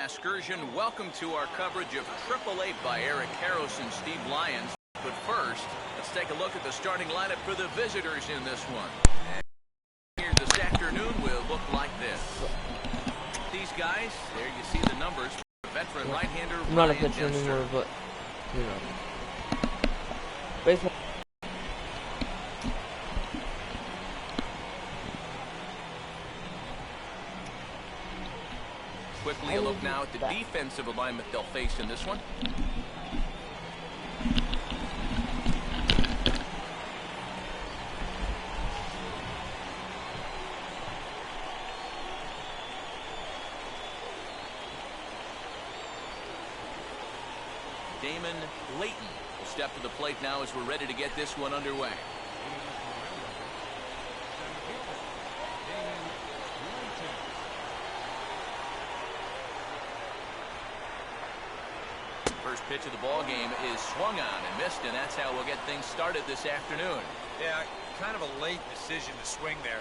Excursion. Welcome to our coverage of Triple Eight by Eric Karros and Steve Lyons. But first, let's take a look at the starting lineup for the visitors in this one. And here this afternoon will look like this. These guys, there you see the numbers. Veteran right-hander I'm not a pitcher anymore, but you know. Baseball. Quickly a look now at the defensive alignment they'll face in this one. Damon Layton will step to the plate now as we're ready to get this one underway. First pitch of the ball game is swung on and missed, and that's how we'll get things started this afternoon. Yeah, kind of a late decision to swing there.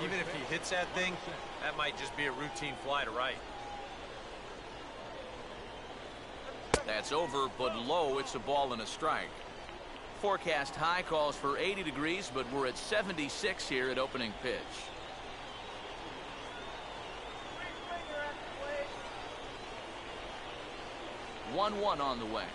Even if he hits that thing, that might just be a routine fly to right. That's over, but low. It's a ball and a strike. Forecast high calls for 80 degrees, but we're at 76 here at opening pitch. One on the way.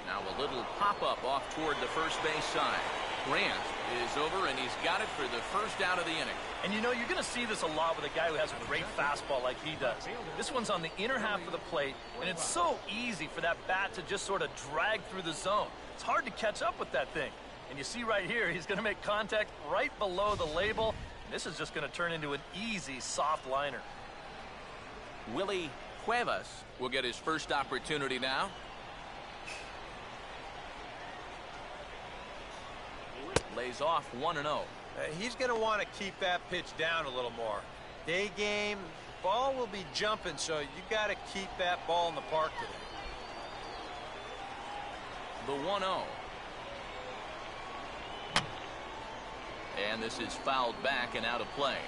Now a little pop-up off toward the first base side. Grant is over, and he's got it for the first out of the inning. And you know, you're going to see this a lot with a guy who has a great fastball like he does. This one's on the inner half of the plate, and it's so easy for that bat to just sort of drag through the zone. It's hard to catch up with that thing. And you see right here, he's going to make contact right below the label. This is just going to turn into an easy, soft liner. Willie Cuevas will get his first opportunity now. Lays off 1-0. He's going to want to keep that pitch down a little more. Day game, ball will be jumping, so you got to keep that ball in the park today. The 1-0. And this is fouled back and out of play.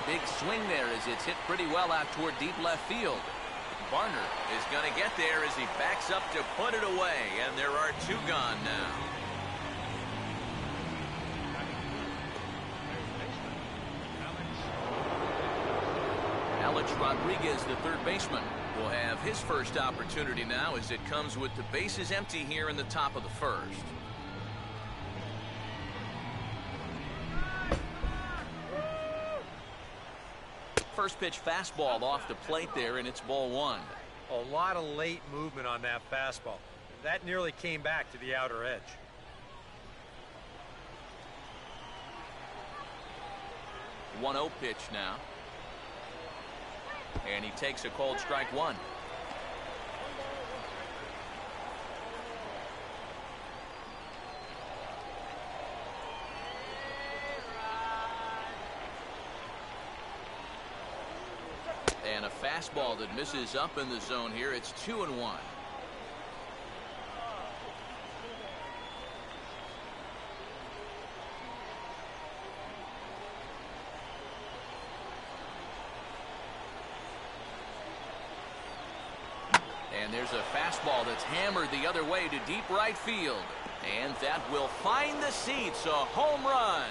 Big swing there as it's hit pretty well out toward deep left field. Varner is going to get there as he backs up to put it away, and there are two gone now. Alex Rodriguez, the third baseman, will have his first opportunity now as it comes with the bases empty here in the top of the first. First pitch fastball off the plate there, and it's ball one. A lot of late movement on that fastball. That nearly came back to the outer edge. One 1-0 pitch now. And he takes a cold strike one. And a fastball that misses up in the zone here. It's 2-1. And there's a fastball that's hammered the other way to deep right field. And that will find the seats. A home run.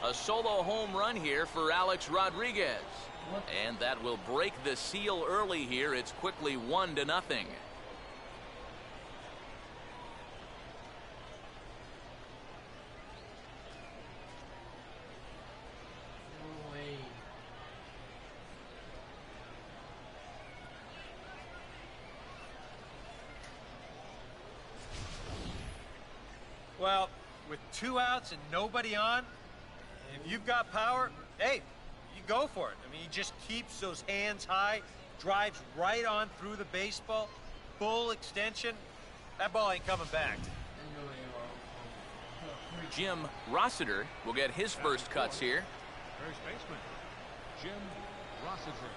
A solo home run here for Alex Rodriguez. And that will break the seal early here. It's quickly 1-0. Well, with 2 outs and nobody on, if you've got power, hey, you go for it. I mean, he just keeps those hands high, drives right on through the baseball, full extension. That ball ain't coming back. Jim Rossiter will get his first cuts here. First baseman, Jim Rossiter.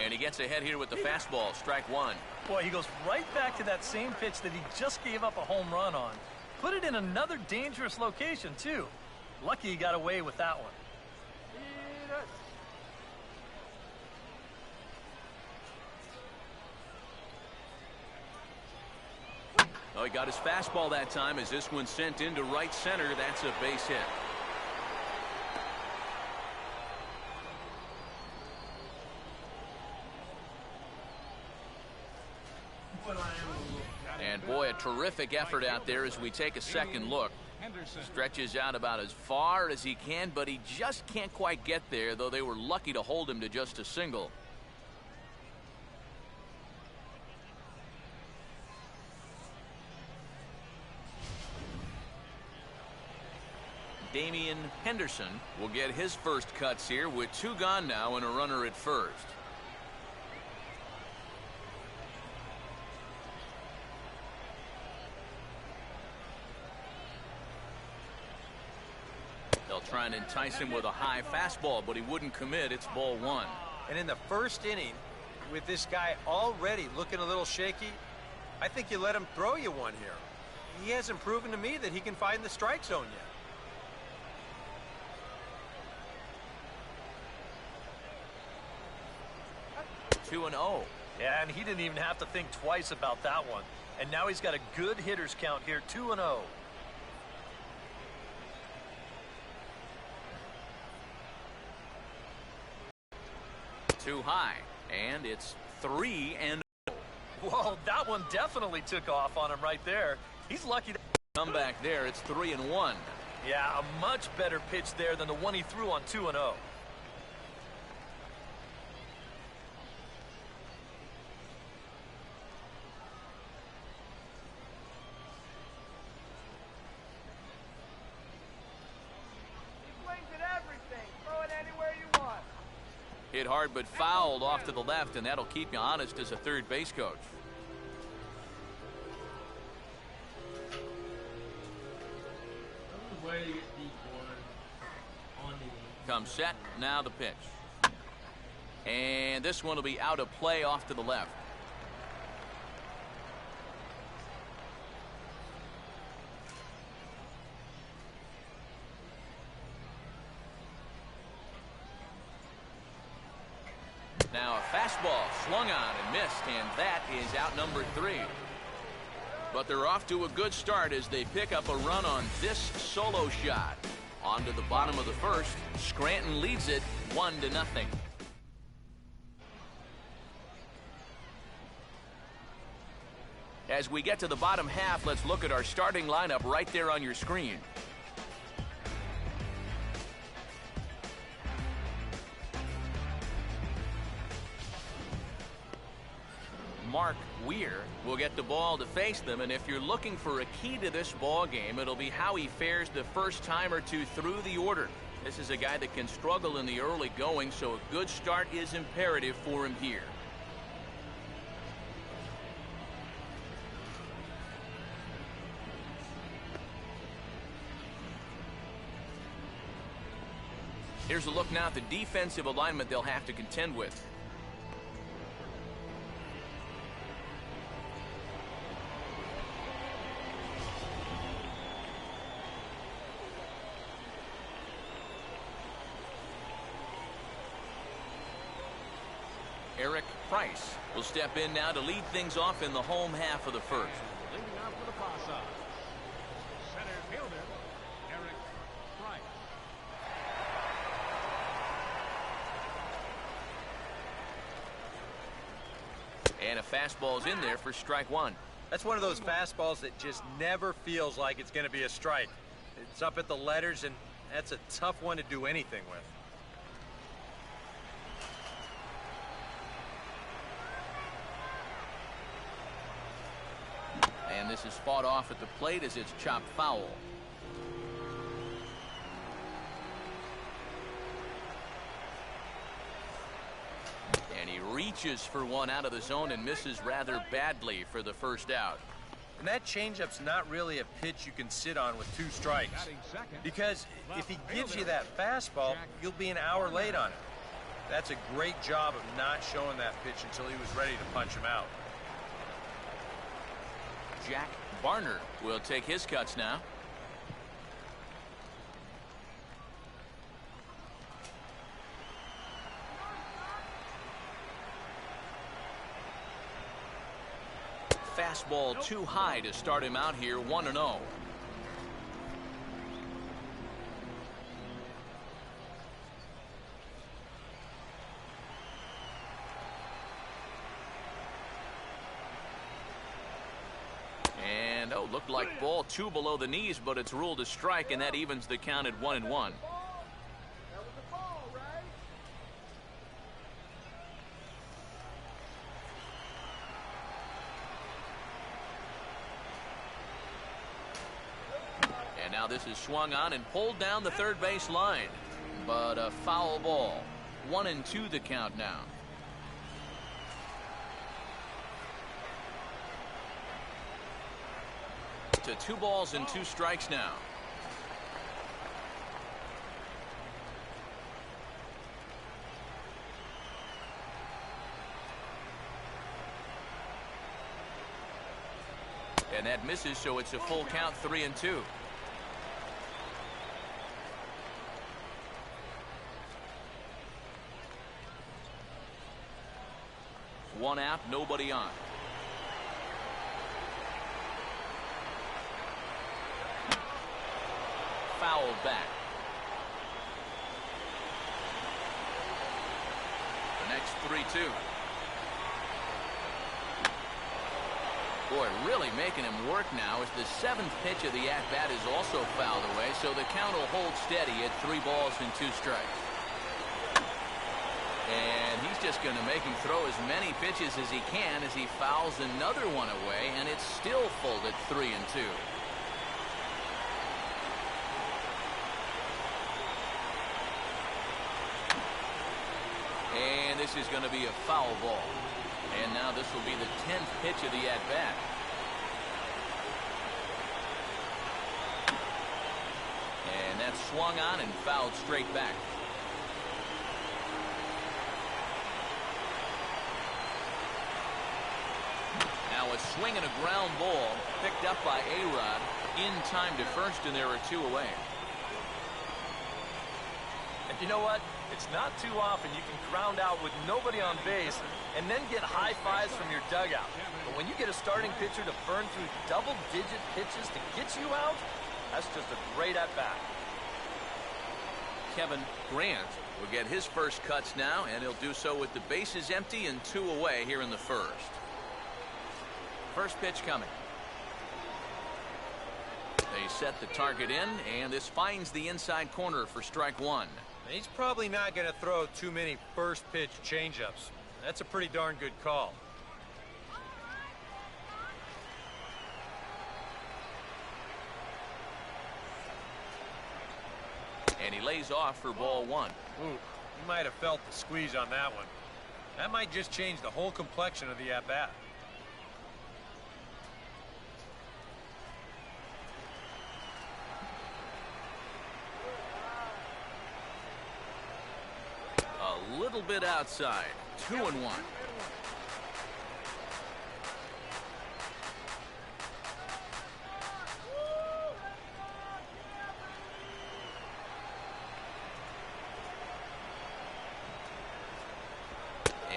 And he gets ahead here with the fastball, strike one. Boy, he goes right back to that same pitch that he just gave up a home run on. Put it in another dangerous location, too. Lucky he got away with that one. Oh, he got his fastball that time as this one sent into right center. That's a base hit. And boy, a terrific effort out there as we take a second look. Stretches out about as far as he can, but he just can't quite get there, though they were lucky to hold him to just a single. Damian Henderson will get his first cuts here with two gone now and a runner at first. They'll try and entice him with a high fastball, but he wouldn't commit. It's ball one. And in the first inning, with this guy already looking a little shaky, I think you let him throw you one here. He hasn't proven to me that he can find the strike zone yet. 2-0. Yeah, and he didn't even have to think twice about that one. And now he's got a good hitters count here, 2-0. Too high, and it's 3-0. Whoa, that one definitely took off on him right there. He's lucky to come back there. It's 3-1. Yeah, a much better pitch there than the one he threw on 2-0. Hit hard but fouled off to the left, and that'll keep you honest as a third base coach. Come set, now the pitch. And this one will be out of play off to the left. Now a fastball swung on and missed, and that is out number 3. But they're off to a good start as they pick up a run on this solo shot. On to the bottom of the first. Scranton leads it 1-0. As we get to the bottom half, let's look at our starting lineup right there on your screen. Mark Weir will get the ball to face them, and if you're looking for a key to this ball game, it'll be how he fares the first time or two through the order. This is a guy that can struggle in the early going, so a good start is imperative for him here. Here's a look now at the defensive alignment they'll have to contend with. Eric Price will step in now to lead things off in the home half of the first. Leading off for the Pasa, center fielder, Eric Price. And a fastball's in there for strike one. That's one of those fastballs that just never feels like it's going to be a strike. It's up at the letters, and that's a tough one to do anything with. And this is fought off at the plate as it's chopped foul. And he reaches for one out of the zone and misses rather badly for the first out. And that changeup's not really a pitch you can sit on with 2 strikes. Because if he gives you that fastball, you'll be an hour late on it. That's a great job of not showing that pitch until he was ready to punch him out. Jack Barner will take his cuts now. Fastball too high to start him out here, 1-0. And looked like ball 2 below the knees, but it's ruled a strike, and that evens the count at 1-1. And now this is swung on and pulled down the third base line, but a foul ball. 1-2 the count now. To 2 balls and 2 strikes now. And that misses, so it's a full count, 3-2. One out, nobody on. Fouled back. The next 3-2. Boy, really making him work now as the 7th pitch of the at-bat is also fouled away, so the count will hold steady at 3 balls and 2 strikes. And he's just going to make him throw as many pitches as he can as he fouls another one away, and it's still full at 3-2. And this is going to be a foul ball. And now this will be the 10th pitch of the at-bat. And that's swung on and fouled straight back. Now a swing and a ground ball picked up by A-Rod in time to first, and there are 2 away. And you know what? It's not too often you can ground out with nobody on base and then get high fives from your dugout. But when you get a starting pitcher to burn through double-digit pitches to get you out, that's just a great at-bat. Kevin Grant will get his first cuts now, and he'll do so with the bases empty and 2 away here in the first. First pitch coming. They set the target in, and this finds the inside corner for strike 1. He's probably not going to throw too many first pitch changeups. That's a pretty darn good call. And he lays off for ball 1. Ooh, you might have felt the squeeze on that one. That might just change the whole complexion of the at-bat. A little bit outside. 2-1.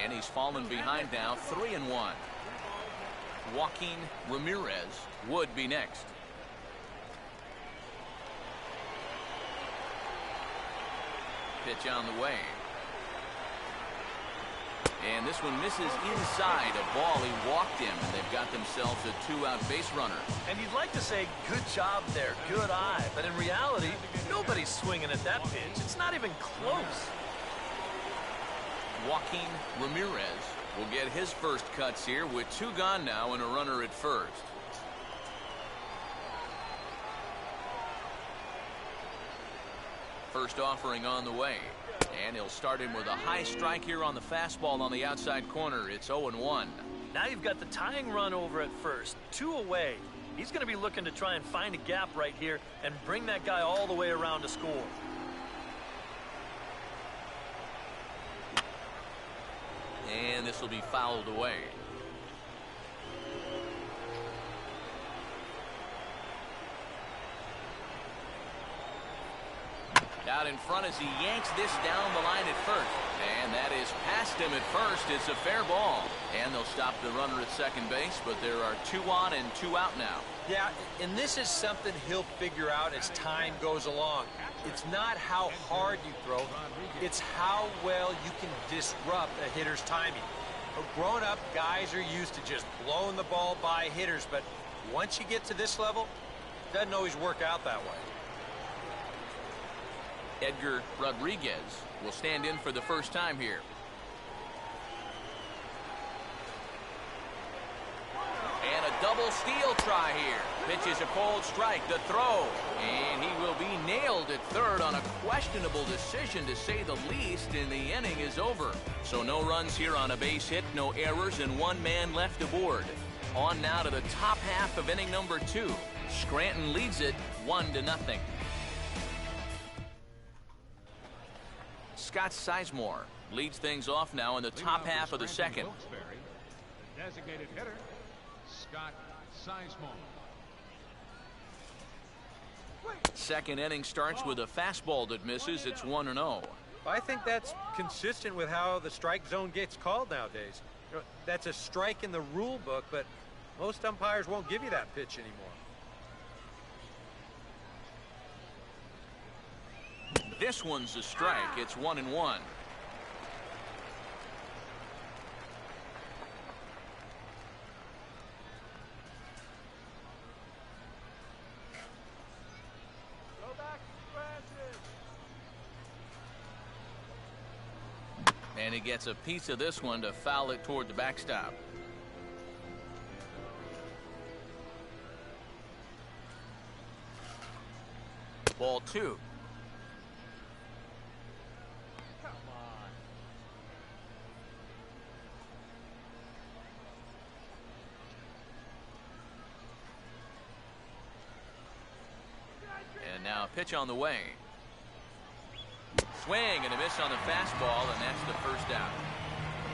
And he's fallen behind now. 3-1. Joaquin Ramirez would be next. Pitch on the way. And this one misses inside. A ball, he walked him, and they've got themselves a 2-out base runner. And you'd like to say, good job there, good eye. But in reality, nobody's swinging at that pitch. It's not even close. Joaquin Ramirez will get his first cuts here with 2 gone now and a runner at first. First offering on the way. And he'll start him with a high strike here on the fastball on the outside corner. It's 0-1. Now you've got the tying run over at first. 2 away. He's going to be looking to try and find a gap right here and bring that guy all the way around to score. this will be fouled away. Out in front as he yanks this down the line at first. And that is past him at first. It's a fair ball. And they'll stop the runner at second base, but there are 2 on and 2 out now. Yeah, and this is something he'll figure out as time goes along. It's not how hard you throw, it's how well you can disrupt a hitter's timing. Growing up, guys are used to just blowing the ball by hitters, but once you get to this level, it doesn't always work out that way. Edgar Rodriguez will stand in for the first time here. And a double steal try here. Pitches a cold strike, the throw. And he will be nailed at third on a questionable decision, to say the least, and the inning is over. So no runs here on a base hit, no errors, and 1 man left aboard. On now to the top half of inning number 2. Scranton leads it 1-0. Scott Sizemore leads things off now in the top half of the second. The designated hitter, Scott Sizemore. Second inning starts with a fastball that misses. It's 1-0. I think that's consistent with how the strike zone gets called nowadays. You know, that's a strike in the rule book, but most umpires won't give you that pitch anymore. This one's a strike. It's 1-1. And he gets a piece of this one to foul it toward the backstop. Ball 2. And now a pitch on the way. Swing and a miss on the fastball, and that's the first out.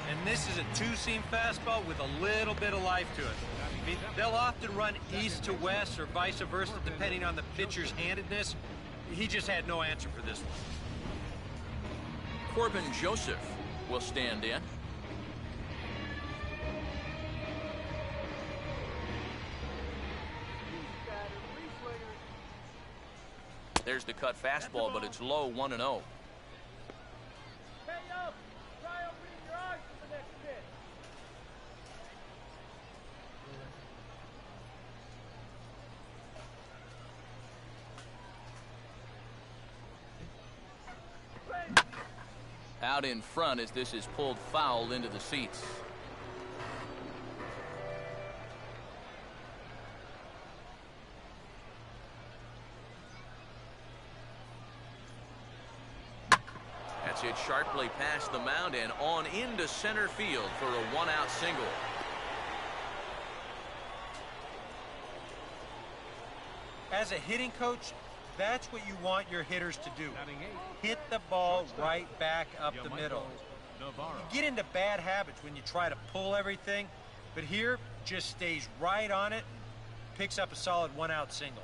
And this is a 2-seam fastball with a little bit of life to it. I mean, they'll often run east to west or vice versa, depending on the pitcher's handedness. He just had no answer for this one. Corbin Joseph will stand in. There's the cut fastball, but it's low, 1-0. Out in front as this is pulled foul into the seats. That's hit sharply past the mound and on into center field for a 1-out single. As a hitting coach, that's what you want your hitters to do. Hit the ball right back up the middle. You get into bad habits when you try to pull everything, but here just stays right on it and picks up a solid 1-out single.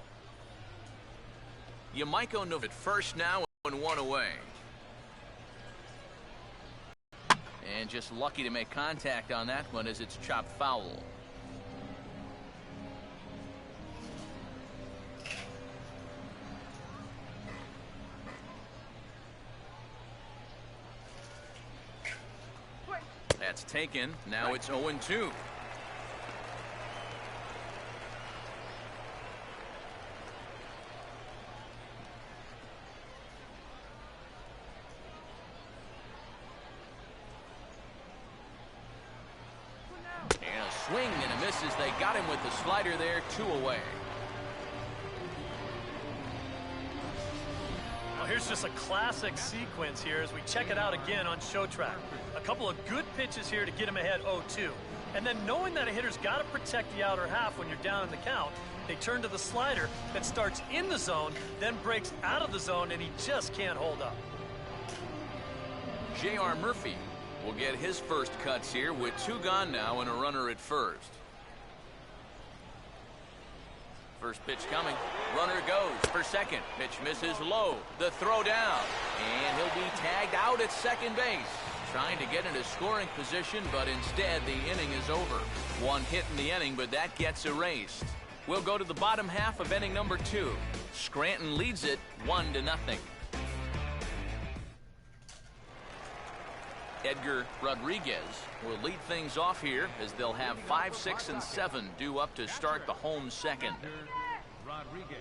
Yamaiko Nova at first now and 1 away. And just lucky to make contact on that one as it's chopped foul. That's taken. Now it's 0-2. And a swing and a miss as they got him with the slider there, 2 away. Well, here's just a classic sequence here as we check it out again on Show Track. A couple of good pitches here to get him ahead 0-2. And then knowing that a hitter's got to protect the outer half when you're down in the count, they turn to the slider that starts in the zone, then breaks out of the zone, and he just can't hold up. J.R. Murphy will get his first cuts here with 2 gone now and a runner at first. First pitch coming. Runner goes for second. Pitch misses low. The throw down. And he'll be tagged out at second base. Trying to get into scoring position, but instead the inning is over. 1 hit in the inning, but that gets erased. We'll go to the bottom half of inning number 2. Scranton leads it 1-0. Edgar Rodriguez will lead things off here as they'll have 5, 6, and 7 due up to start the home second. Rodriguez.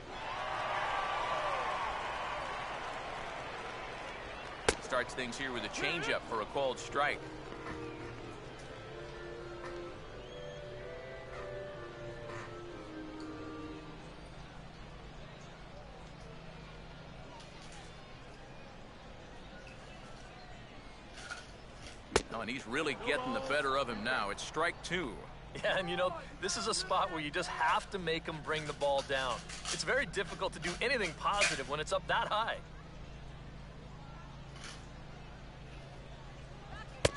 Starts things here with a changeup for a called strike. Oh, and he's really getting the better of him now. It's strike 2. Yeah, and you know, this is a spot where you just have to make him bring the ball down. It's very difficult to do anything positive when it's up that high.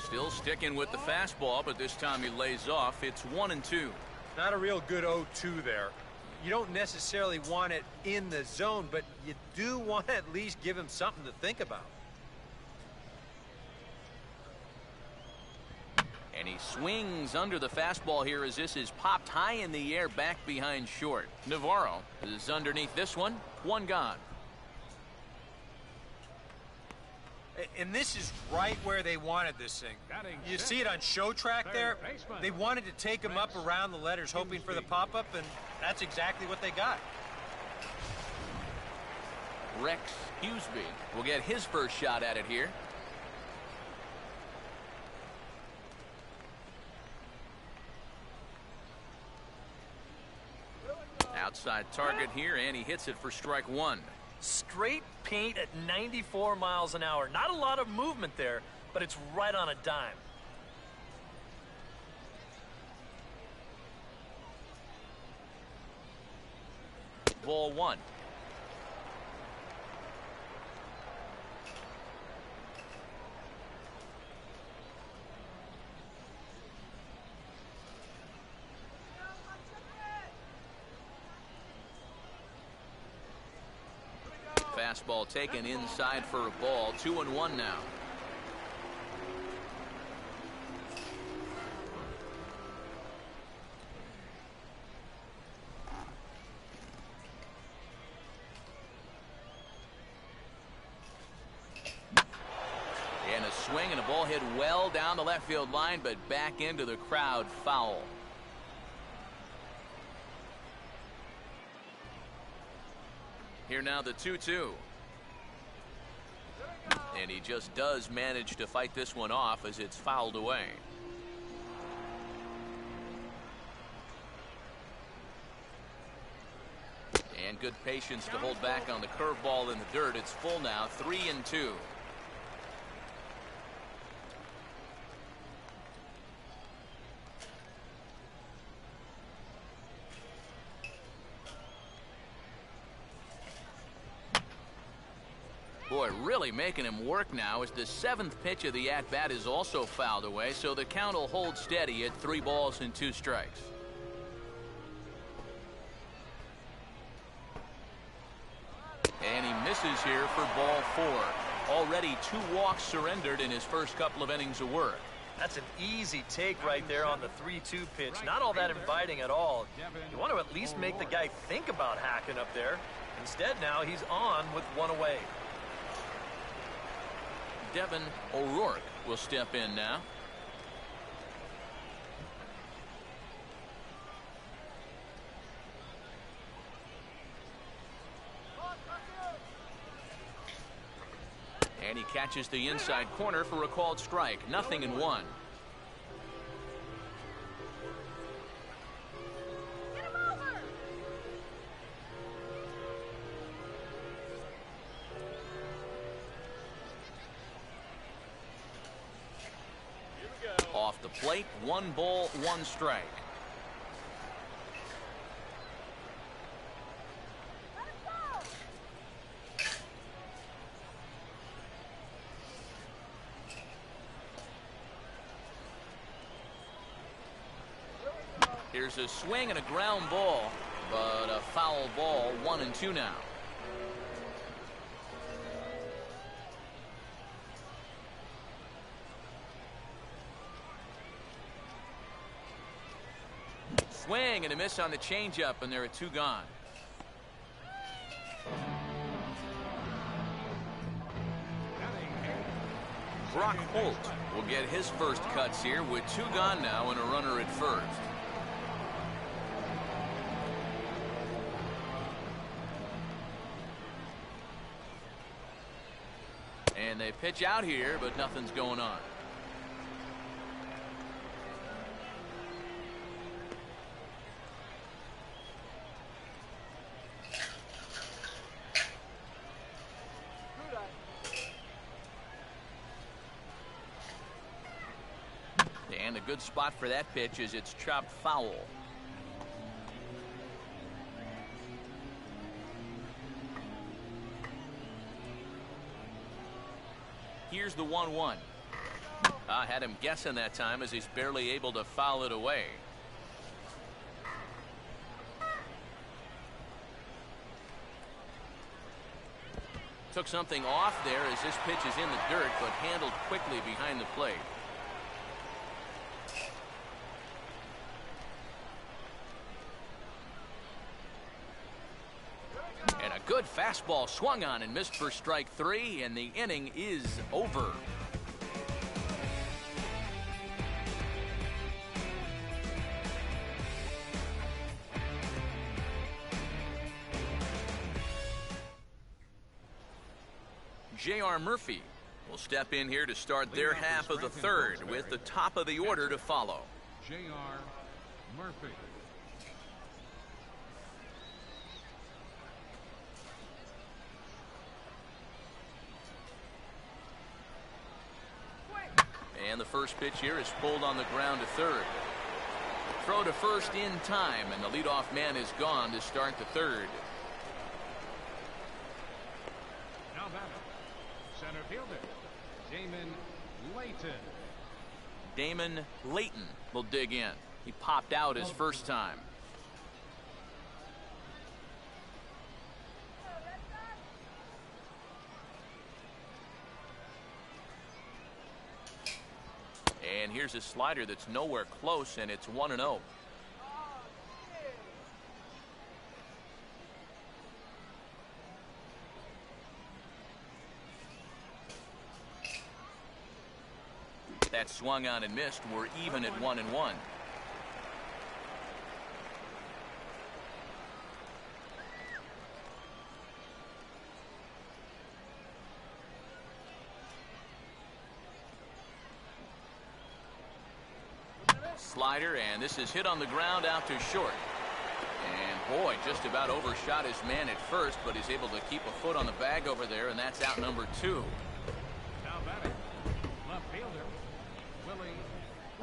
Still sticking with the fastball, but this time he lays off. It's 1-2. Not a real good 0-2 there. You don't necessarily want it in the zone, but you do want to at least give him something to think about. And he swings under the fastball here as this is popped high in the air back behind short. Navarro is underneath this one. 1 gone. And this is right where they wanted this thing. You see it on show track there? They wanted to take him up around the letters, hoping for the pop-up, and that's exactly what they got. Rex Huseby will get his first shot at it here. Outside target here, and he hits it for strike 1. Straight paint at 94 miles an hour. Not a lot of movement there, but it's right on a dime. Ball 1. Fastball taken inside for a ball. 2-1 now. And a swing and a ball hit well down the left field line, but back into the crowd, foul. Here now the 2-2. And he just does manage to fight this one off as it's fouled away. And good patience to hold back on the curveball in the dirt. It's full now, 3-2. Boy, really making him work now as the 7th pitch of the at-bat is also fouled away, so the count will hold steady at 3 balls and 2 strikes. And he misses here for ball 4. Already 2 walks surrendered in his first couple of innings of work. That's an easy take right there on the 3-2 pitch. Not all that inviting at all. You want to at least make the guy think about hacking up there. Instead now he's on with 1 away. Devin O'Rourke will step in now. And he catches the inside corner for a called strike. 0-1. Off the plate, 1 ball, 1 strike. Here's a swing and a ground ball, but a foul ball, 1-2 now. Swing and a miss on the changeup, and there are 2 gone. Brock Holt will get his first cuts here with 2 gone now and a runner at first. And they pitch out here, but nothing's going on. And a good spot for that pitch is it's chopped foul. Here's the 1-1. I had him guessing that time as he's barely able to foul it away. Took something off there as this pitch is in the dirt, but handled quickly behind the plate. And a good fastball swung on and missed for strike 3, and the inning is over. J.R. Murphy will step in here to start their half of the third with the top of the order to follow. J.R. Murphy. And the first pitch here is pulled on the ground to third. Throw to first in time, and the leadoff man is gone to start the third. Now batting, center fielder, Damon Layton. Damon Layton will dig in. He popped out his first time. And here's a slider that's nowhere close, and it's 1-0. That swung on and missed. We're even at 1-1. Slider, and this is hit on the ground out to short. And boy, just about overshot his man at first, but he's able to keep a foot on the bag over there, and that's out number 2. Now batting, left fielder,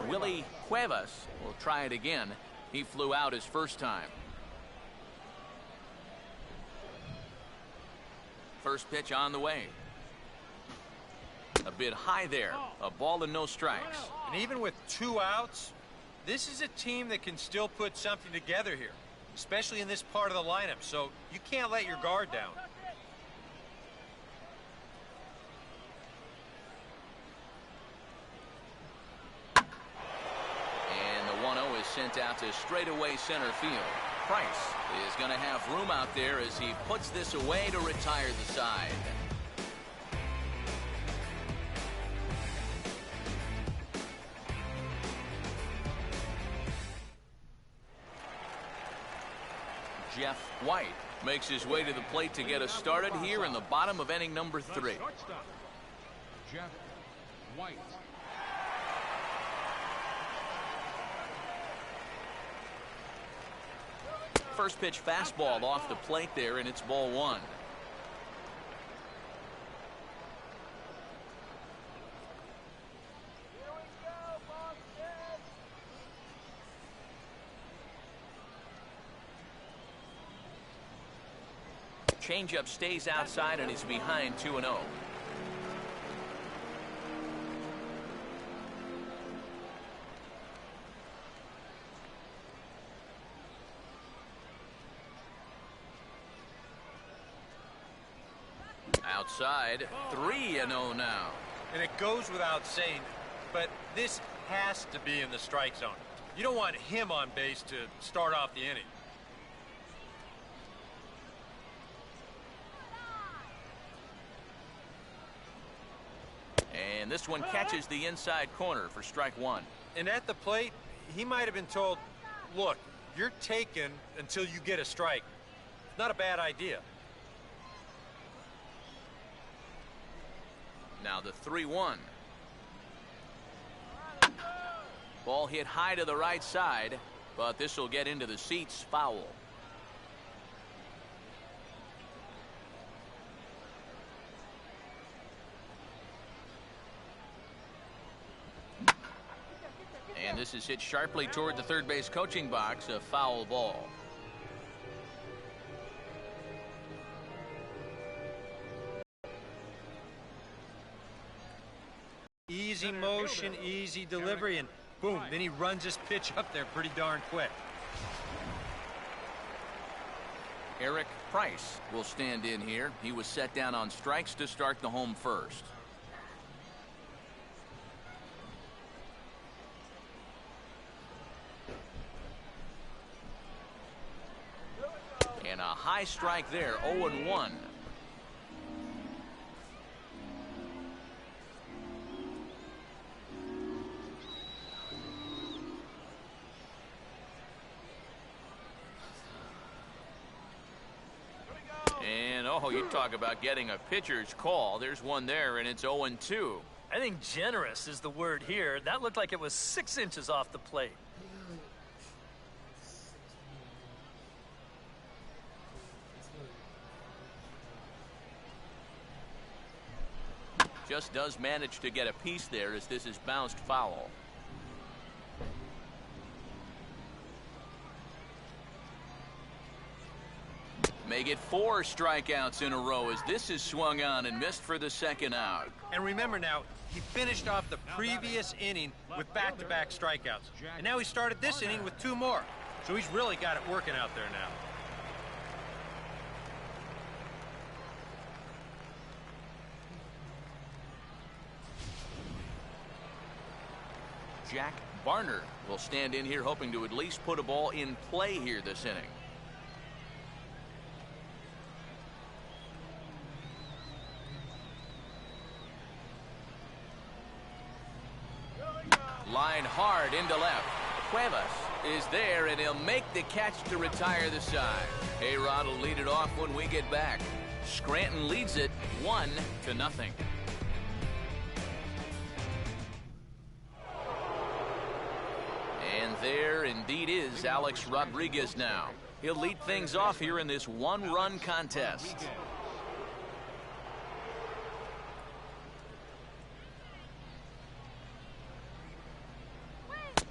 Willie Cuevas will try it again. He flew out his first time. First pitch on the way. A bit high there. A ball and no strikes. And even with 2 outs, this is a team that can still put something together here, especially in this part of the lineup, so you can't let your guard down. And the 1-0 is sent out to straightaway center field. Price is going to have room out there as he puts this away to retire the side. Jeff White makes his way to the plate to get us started here in the bottom of inning number 3. shortstop, Jeff White. First pitch fastball off the plate there, and it's ball 1. Changeup stays outside and is behind 2-0. outside. 3-0 now. And it goes without saying, but this has to be in the strike zone. You don't want him on base to start off the inning. And this one catches the inside corner for strike one. And at the plate, he might have been told, look, you're taken until you get a strike. Not a bad idea. Now the 3-1. Ball hit high to the right side, but this will get into the seats. Foul. And this is hit sharply toward the third base coaching box. A foul ball. Easy motion, easy delivery, and boom, then he runs his pitch up there pretty darn quick. Eric Price will stand in here. He was set down on strikes to start the home first. And a high strike there, 0-1. And, oh, you talk about getting a pitcher's call. There's one there, and it's 0-2. I think generous is the word here. That looked like it was 6 inches off the plate. Just does manage to get a piece there as this is bounced foul. May get 4 strikeouts in a row as this is swung on and missed for the second out. And remember now, he finished off the previous inning with back-to-back strikeouts. And now he started this inning with 2 more. So he's really got it working out there now. Jack Barner will stand in here hoping to at least put a ball in play here this inning. Line hard into left. Cuevas is there, and he'll make the catch to retire the side. A-Rod will lead it off when we get back. Scranton leads it 1-0. And there indeed is Alex Rodriguez now. He'll lead things off here in this one-run contest.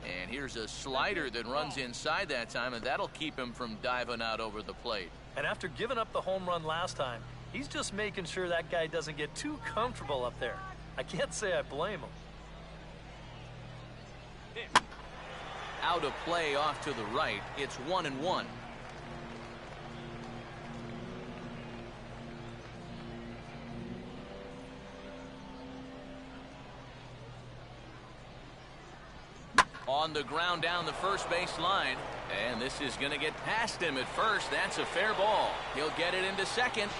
And here's a slider that runs inside that time, and that'll keep him from diving out over the plate. And after giving up the home run last time, he's just making sure that guy doesn't get too comfortable up there. I can't say I blame him. Out of play off to the right. It's 1-1. On the ground down the first base line. And this is going to get past him at first. That's a fair ball. He'll get it into second.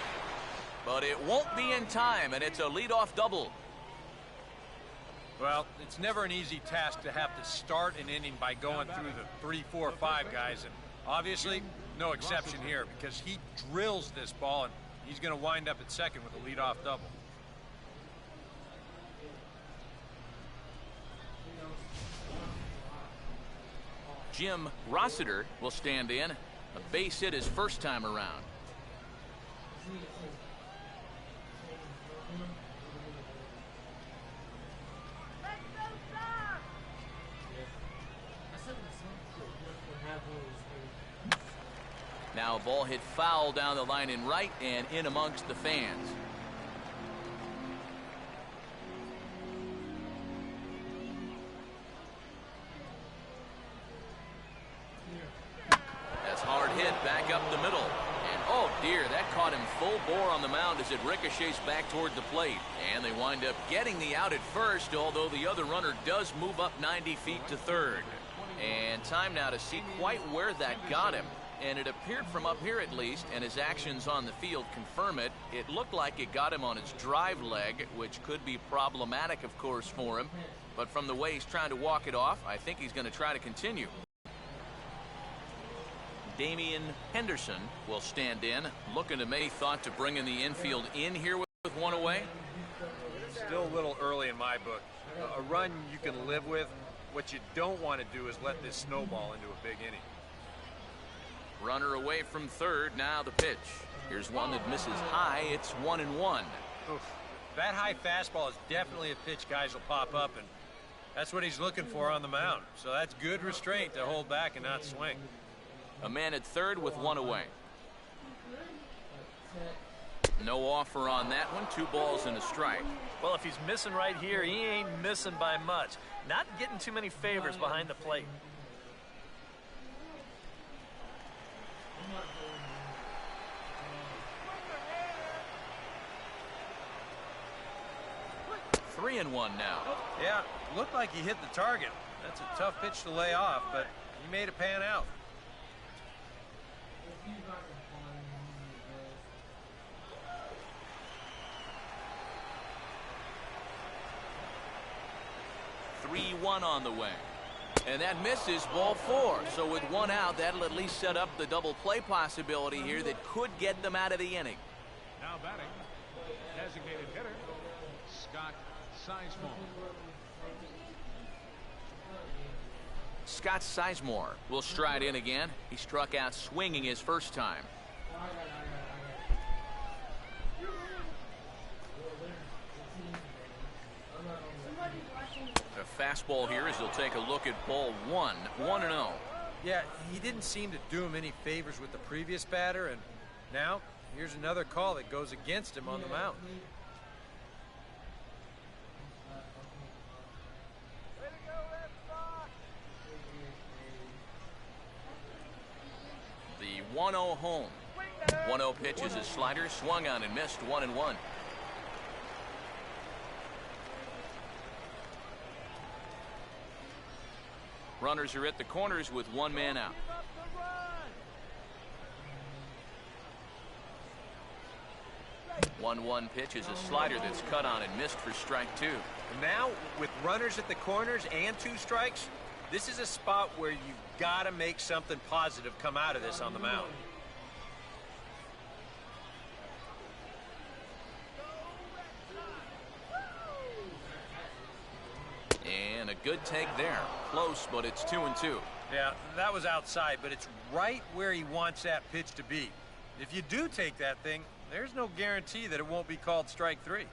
But it won't be in time, and it's a leadoff double. Well, it's never an easy task to have to start an inning by going through the 3, 4, 5 guys. And obviously, no exception here because he drills this ball, and he's going to wind up at second with a leadoff double. Jim Rossiter will stand in. A base hit his first time around. Now a ball hit foul down the line in right and in amongst the fans. That's hard hit back up the middle. And oh dear, that caught him full bore on the mound as it ricochets back toward the plate. And they wind up getting the out at first, although the other runner does move up 90 feet to third. And time now to see quite where that got him. And it appeared from up here at least, and his actions on the field confirm it, it looked like it got him on his drive leg, which could be problematic, of course, for him. But from the way he's trying to walk it off, I think he's going to try to continue. Damian Henderson will stand in, looking to make thought to bringing the infield in here with one away. Still a little early in my book. A run you can live with. What you don't want to do is let this snowball into a big inning. Runner away from third. Now the pitch. Here's one that misses high. It's 1-1. Oof. That high fastball is definitely a pitch guys will pop up, and that's what he's looking for on the mound. So that's good restraint to hold back and not swing. A man at third with one away. No offer on that one. 2 balls and a strike. Well, if he's missing right here, he ain't missing by much. Not getting too many favors behind the plate. Three and one now. Yeah, looked like he hit the target. That's a tough pitch to lay off, but he made it pan out. Three, 1 on the way. And that misses, ball 4. So with 1 out, that'll at least set up the double play possibility here that could get them out of the inning. Now batting, designated hitter, Scott Sizemore. Scott Sizemore will stride in again. He struck out swinging his first time. A fastball here as he'll take a look at ball 1. 1-0. Yeah, he didn't seem to do him any favors with the previous batter, and now here's another call that goes against him on the mound. The 1-0 home. 1-0 pitch is a slider, swung on and missed. 1-1. Runners are at the corners with 1 man out. One pitch is a slider that's cut on and missed for strike 2. And now, with runners at the corners and 2 strikes, this is a spot where you've got to make something positive come out of this on the mound. And a good take there. Close, but it's 2-2. Yeah, that was outside, but it's right where he wants that pitch to be. If you do take that thing, there's no guarantee that it won't be called strike 3.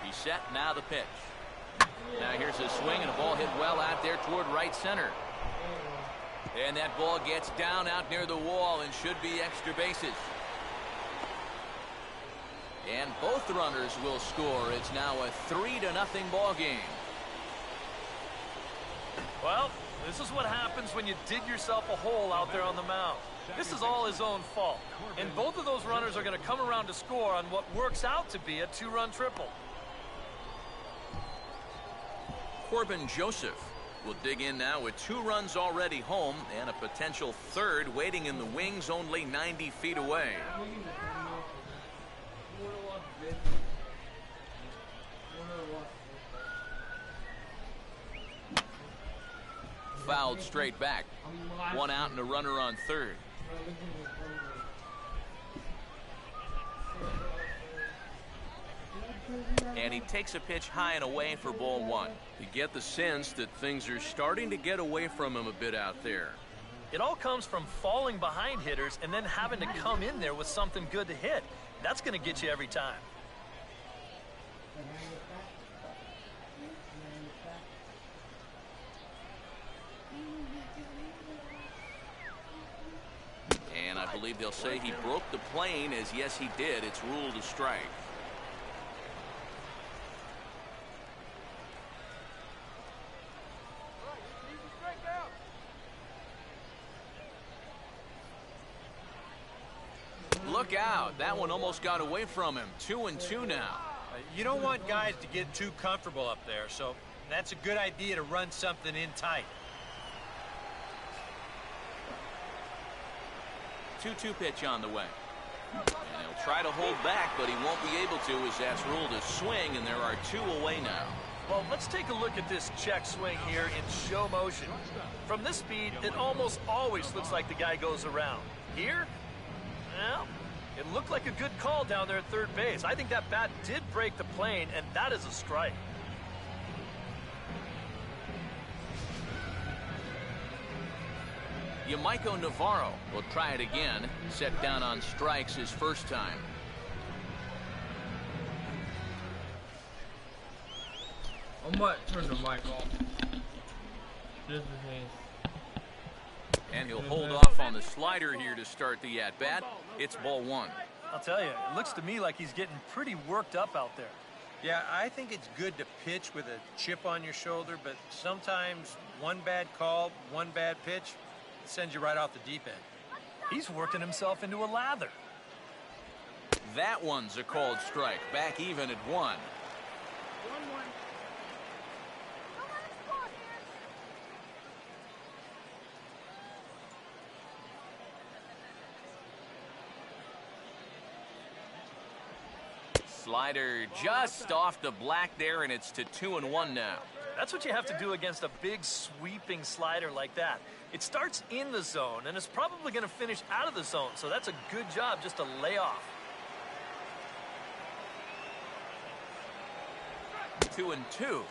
He's set, now the pitch. Now here's a swing and a ball hit well out there toward right center. And that ball gets down out near the wall and should be extra bases. And both runners will score. It's now a 3-0 ball game. Well, this is what happens when you dig yourself a hole out there on the mound. This is all his own fault. And both of those runners are going to come around to score on what works out to be a 2-run triple. Corbin Joseph will dig in now with 2 runs already home and a potential 3rd waiting in the wings only 90 feet away. Fouled straight back. 1 out and a runner on 3rd. And he takes a pitch high and away for ball 1. You get the sense that things are starting to get away from him a bit out there. It all comes from falling behind hitters and then having to come in there with something good to hit. That's going to get you every time. And I believe they'll say he broke the plane, as yes he did. It's ruled a strike. Look out. That one almost got away from him. 2-2 now. You don't want guys to get too comfortable up there, so that's a good idea to run something in tight. 2-2 pitch on the way. And he'll try to hold back, but he won't be able to as that's ruled a swing, and there are 2 away now. Well, let's take a look at this check swing here in show motion. From this speed, it almost always looks like the guy goes around. Here, well, it looked like a good call down there at third base. I think that bat did break the plane, and that is a strike. Yamaiko Navarro will try it again. Set down on strikes his first time. I might turn the mic off. Just in case. And he'll hold off on the slider here to start the at-bat. It's ball 1. I'll tell you, it looks to me like he's getting pretty worked up out there. Yeah, I think it's good to pitch with a chip on your shoulder, but sometimes one bad call, one bad pitch, sends you right off the deep end. He's working himself into a lather. That one's a called strike. Back even at 1. Slider just off the black there, and it's to 2-1 now. That's what you have to do against a big sweeping slider like that. It starts in the zone, and it's probably going to finish out of the zone, so that's a good job just to lay off. 2-2.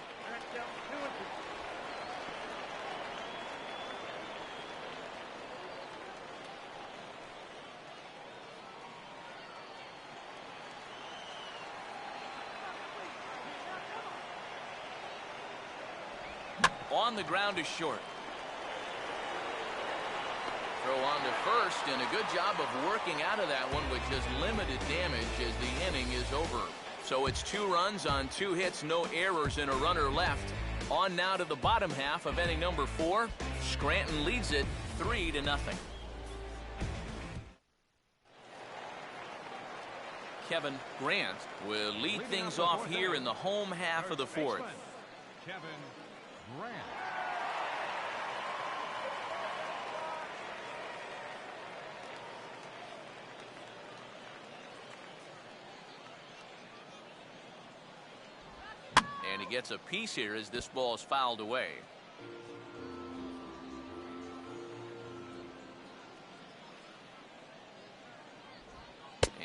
On the ground is short. Throw on to first, and a good job of working out of that one with just limited damage as the inning is over. So it's 2 runs on 2 hits, no errors, and a runner left. On now to the bottom half of inning number 4. Scranton leads it 3-0. Kevin Grant will lead things off here in the home half of the 4th. Kevin Grant. And he gets a piece here as this ball is fouled away.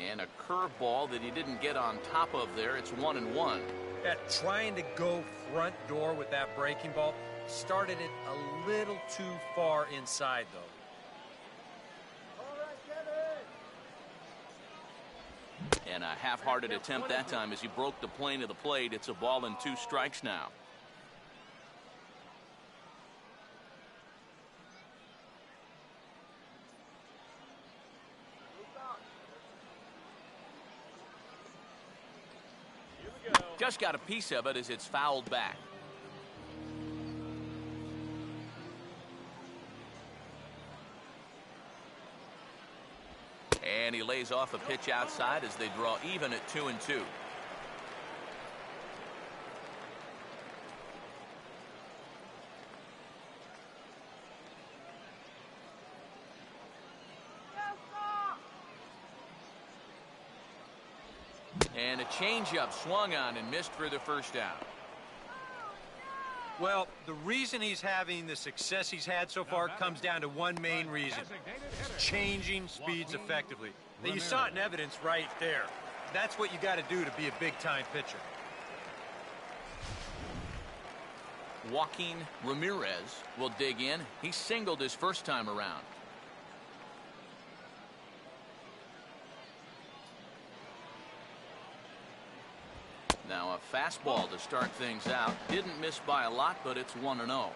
And a curveball that he didn't get on top of there. It's 1-1. Yeah, trying to go front door with that breaking ball started it a little too far inside, though. And a half-hearted attempt that time as he broke the plane of the plate. It's a ball and 2 strikes now. Just got a piece of it as it's fouled back. And he lays off a pitch outside as they draw even at 2-2. And a changeup swung on and missed for the first out. Well, the reason he's having the success he's had so far comes down to one main reason. Changing speeds effectively. Now, you saw it in evidence right there. That's what you got to do to be a big-time pitcher. Joaquin Ramirez will dig in. He singled his first time around. Now a fastball to start things out. Didn't miss by a lot, but it's 1-0.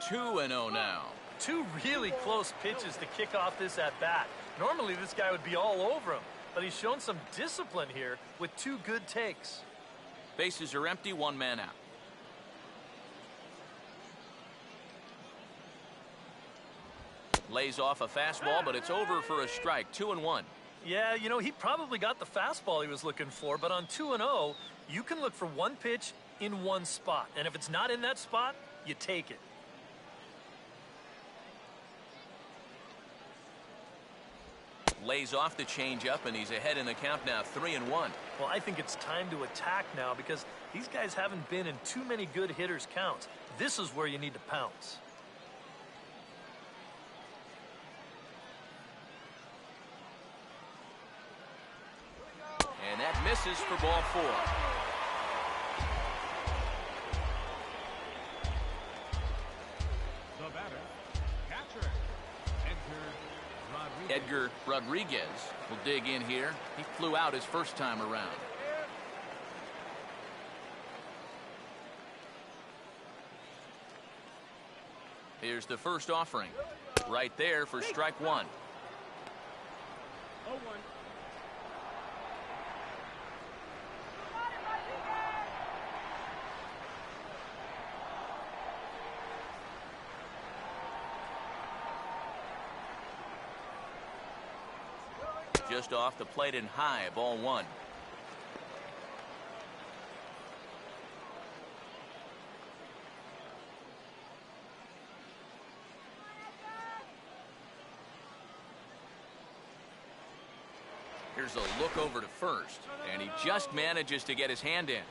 Two and 0 now. 2 really close pitches to kick off this at-bat. Normally this guy would be all over him, but he's shown some discipline here with 2 good takes. Bases are empty, 1 man out. Lays off a fastball, but it's over for a strike. 2-1. Yeah, you know, he probably got the fastball he was looking for, but on 2-0, you can look for one pitch in one spot. And if it's not in that spot, you take it. Lays off the changeup, and he's ahead in the count now, 3-1. Well, I think it's time to attack now because these guys haven't been in too many good hitters' counts. This is where you need to pounce. And that misses for ball 4. The batter, catcher, Edgar Rodriguez will dig in here. He flew out his first time around. Here's the first offering. Right there for strike 1. 0-1. Just off the plate and high, ball 1. Here's a look over to first, and he just manages to get his hand in.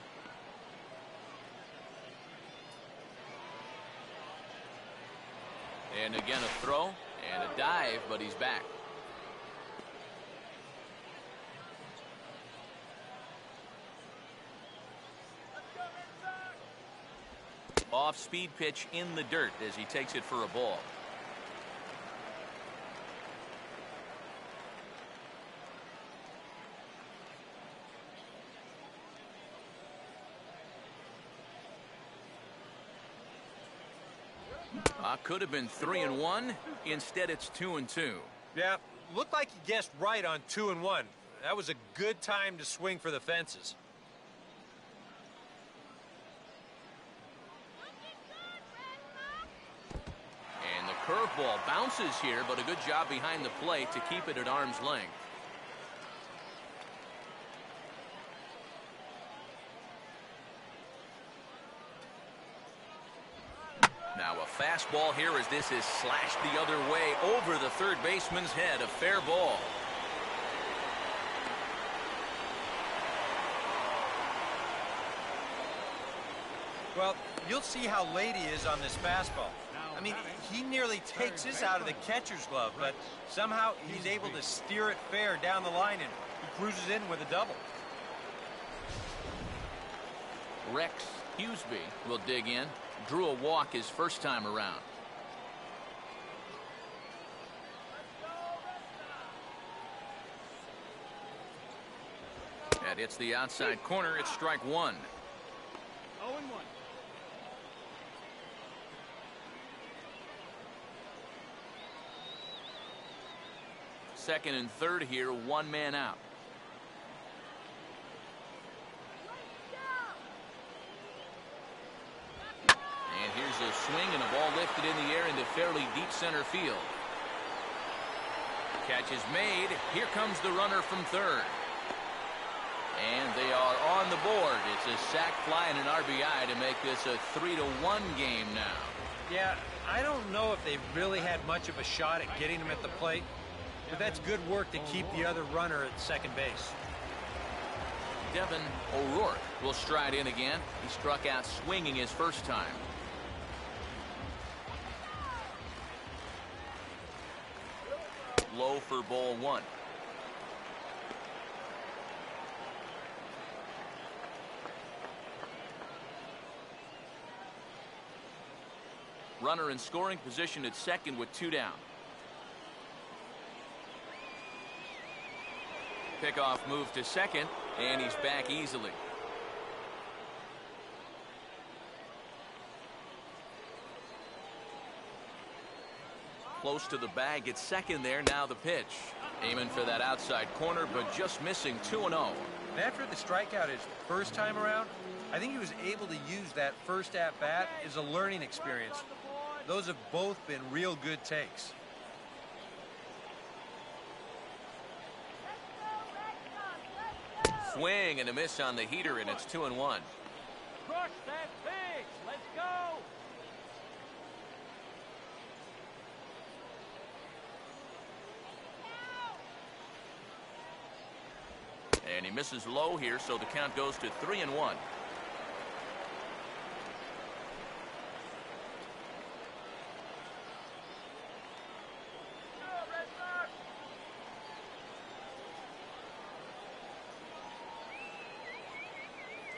And again a throw and a dive, but he's back. Off-speed pitch in the dirt as he takes it for a ball. Could have been 3-1. Instead, it's 2-2. Yeah, looked like he guessed right on 2-1. That was a good time to swing for the fences. And the curveball bounces here, but a good job behind the plate to keep it at arm's length. Now a fastball here as this is slashed the other way over the third baseman's head. A fair ball. Well, you'll see how late he is on this fastball. I mean, he nearly takes this out of the catcher's glove, but somehow he's able to steer it fair down the line, and he cruises in with a double. Rex Huseby will dig in. Drew a walk his first time around. That hits the outside corner. It's strike 1. 0-1. Second and third here, one man out. And here's a swing and a ball lifted in the air into fairly deep center field. Catch is made. Here comes the runner from third. And they are on the board. It's a sac fly and an RBI to make this a 3-1 game now. Yeah, I don't know if they really had much of a shot at getting him at the plate, but that's good work to keep the other runner at second base. Devin O'Rourke will stride in again. He struck out swinging his first time. Low for ball 1. Runner in scoring position at second with 2 down. Pickoff move to second, and he's back easily. Close to the bag at second there. Now the pitch. Aiming for that outside corner, but just missing. 2-0. After the strikeout his first time around, I think he was able to use that first at-bat as a learning experience. Those have both been real good takes. swing and a miss on the heater, and it's 2-1. Crush that pitch. Let's go. And he misses low here, so the count goes to 3-1.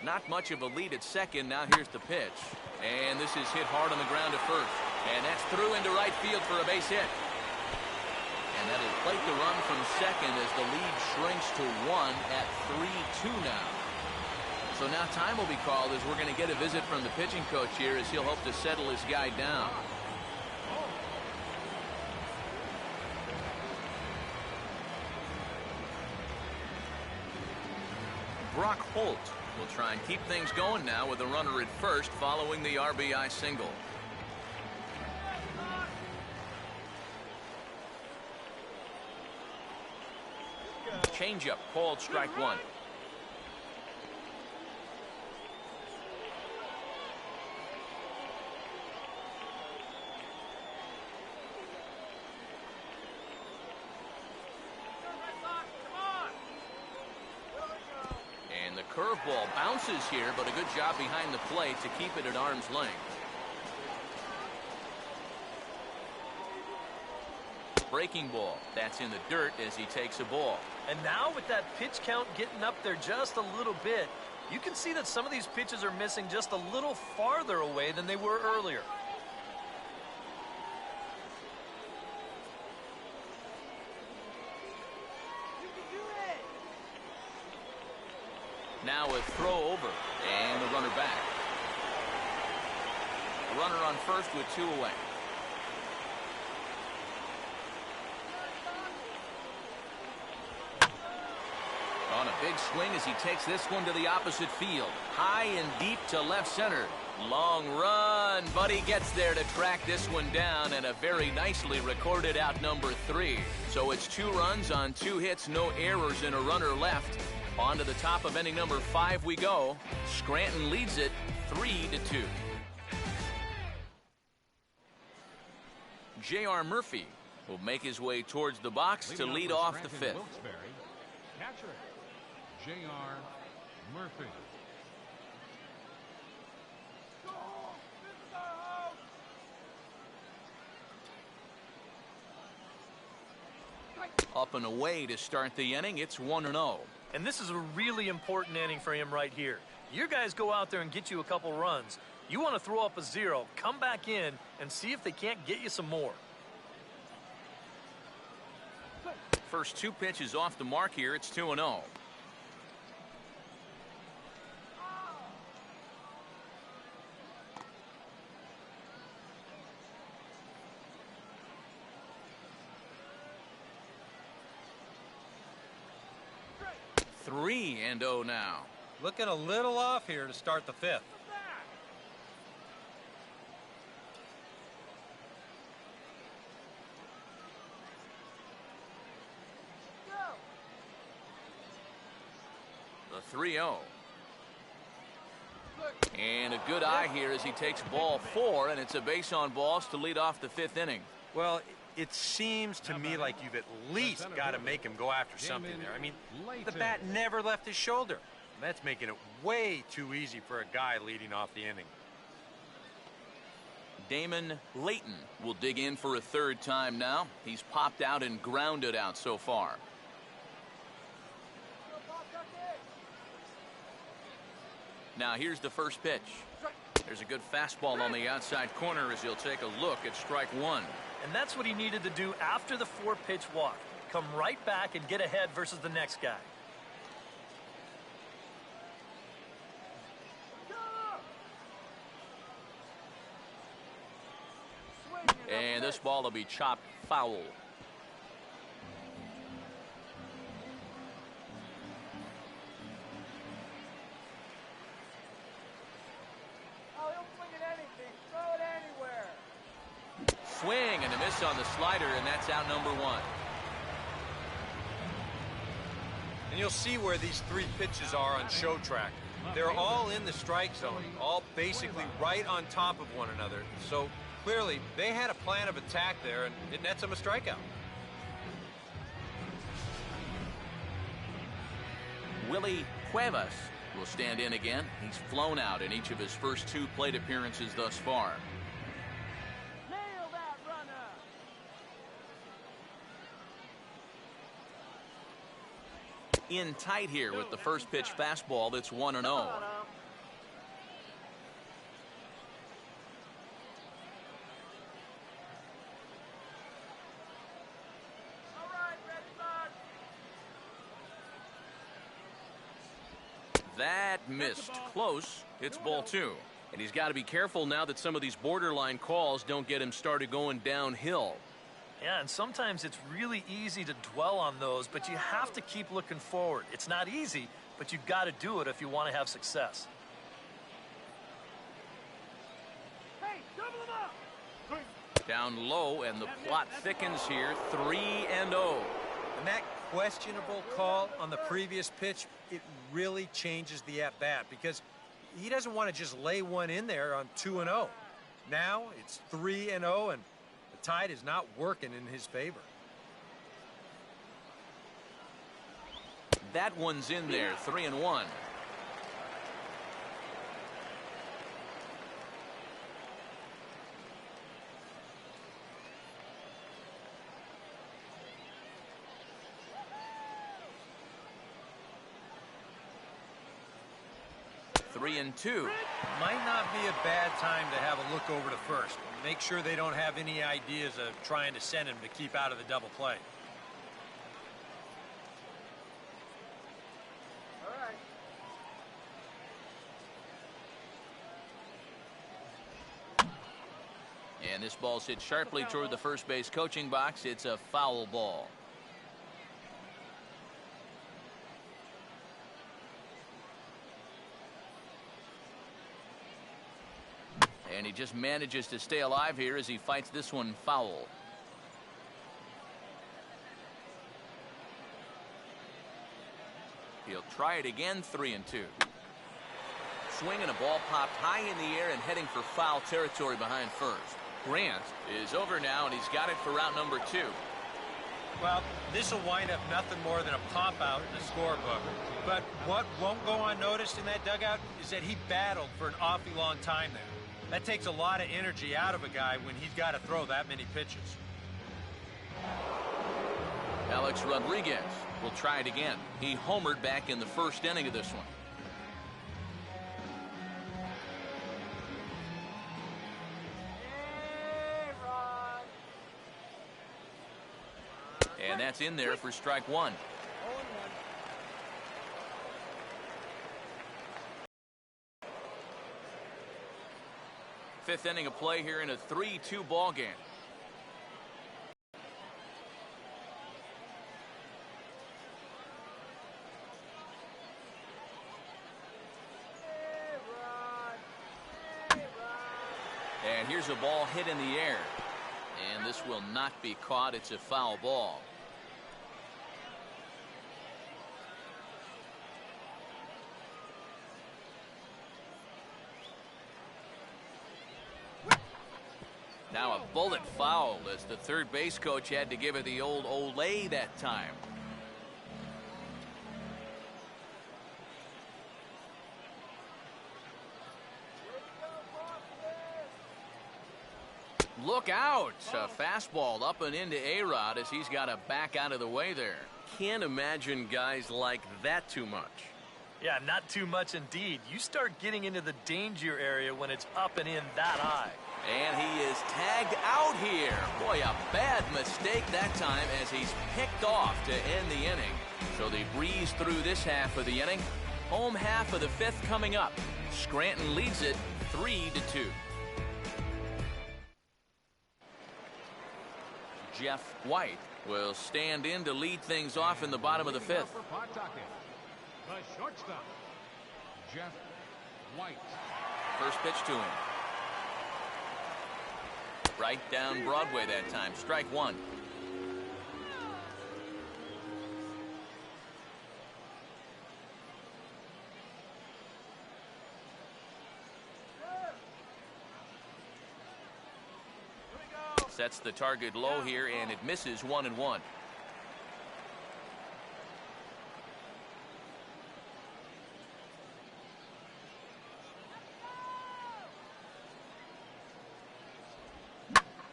Not much of a lead at second. Now here's the pitch. And this is hit hard on the ground at first. And that's through into right field for a base hit. And that'll plate the run from second as the lead shrinks to 1 at 3-2 now. So now time will be called as we're going to get a visit from the pitching coach here as he'll hope to settle his guy down. Brock Holt will try and keep things going now with a runner at first following the RBI single. Changeup called strike one. And the curveball bounces here, but a good job behind the plate to keep it at arm's length. Breaking ball. That's in the dirt as he takes a ball. And now with that pitch count getting up there just a little bit, you can see that some of these pitches are missing just a little farther away than they were earlier. Now a throw over and the runner back. A runner on first with 2 away. On a big swing as he takes this one to the opposite field. High and deep to left center. Long run, but he gets there to track this one down, and a very nicely recorded out number 3. So it's 2 runs on 2 hits, no errors, and a runner left. On to the top of inning number 5 we go. Scranton leads it 3-2. J.R. Murphy will make his way towards the box to lead off the 5th. Catcher, J.R. Murphy. Up and away to start the inning. It's 1-0. And this is a really important inning for him right here. Your guys go out there and get you a couple runs. You want to throw up a 0, come back in, and see if they can't get you some more. First 2 pitches off the mark here. It's 2-0. Three and 0 now. Looking a little off here to start the 5th. The 3-0. And a good eye here as he takes ball 4, and it's a base on balls to lead off the 5th inning. Well, it seems to me like you've at least got to make him go after something there. I mean, the bat never left his shoulder. That's making it way too easy for a guy leading off the inning. Damon Layton will dig in for a 3rd time now. He's popped out and grounded out so far. Now here's the first pitch. There's a good fastball on the outside corner as he'll take a look at strike 1. And that's what he needed to do after the 4-pitch walk. Come right back and get ahead versus the next guy. And this ball will be chopped foul. Swing and a miss on the slider, and that's out number 1. And you'll see where these 3 pitches are on show track. They're all in the strike zone, all basically right on top of one another. So clearly, they had a plan of attack there, and it nets them a strikeout. Willie Cuevas will stand in again. He's flown out in each of his first 2 plate appearances thus far. Nail that runner. In tight here with the first pitch fastball that's 1-0. That missed. Close. It's ball 2. And he's got to be careful now that some of these borderline calls don't get him started going downhill. Yeah, and sometimes it's really easy to dwell on those, but you have to keep looking forward. It's not easy, but you've got to do it if you want to have success. Hey, double him up. Down low, and the plot thickens here. 3-0. And that questionable call on the previous pitch, it really changes the at-bat because he doesn't want to just lay one in there on 2-0. Now it's 3-0, and the tide is not working in his favor. That one's in there. 3-1. Three and 2. Might not be a bad time to have a look over to first. Make sure they don't have any ideas of trying to send him to keep out of the double play. All right. And this ball's hit sharply toward the first base coaching box. It's a foul ball. And he just manages to stay alive here as he fights this one foul. He'll try it again. 3-2. Swing and a ball popped high in the air and heading for foul territory behind first. Grant is over now, and he's got it for route number 2. Well, this will wind up nothing more than a pop-out in the scorebook. But what won't go unnoticed in that dugout is that he battled for an awfully long time there. That takes a lot of energy out of a guy when he's got to throw that many pitches. Alex Rodriguez will try it again. He homered back in the first inning of this one. And that's in there for strike 1. Fifth inning of play here in a 3-2 ball game. And here's a ball hit in the air. And this will not be caught. It's a foul ball. Now a bullet foul as the third base coach had to give it the old Olay that time. Look out! A fastball up and into A-Rod as he's got to back out of the way there. Can't imagine guys like that too much. Yeah, not too much indeed. You start getting into the danger area when it's up and in that high. And he is tagged out here. Boy, a bad mistake that time as he's picked off to end the inning. So they breeze through this half of the inning. Home half of the fifth coming up. Scranton leads it 3-2. Jeff White will stand in to lead things off in the bottom of the fifth. The shortstop, Jeff White. First pitch to him. Right down Broadway that time. Strike 1. Sets the target low here, and it misses 1-1.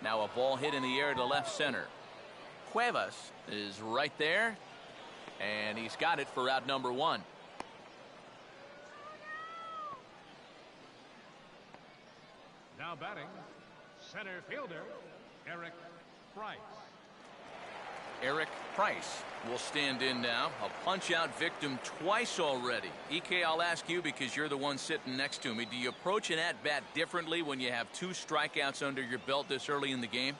Now a ball hit in the air to left center. Cuevas is right there, and he's got it for out number 1. Now batting, center fielder, Eric Price. Eric Price will stand in now. A punch-out victim twice already. EK, I'll ask you because you're the one sitting next to me. Do you approach an at-bat differently when you have 2 strikeouts under your belt this early in the game?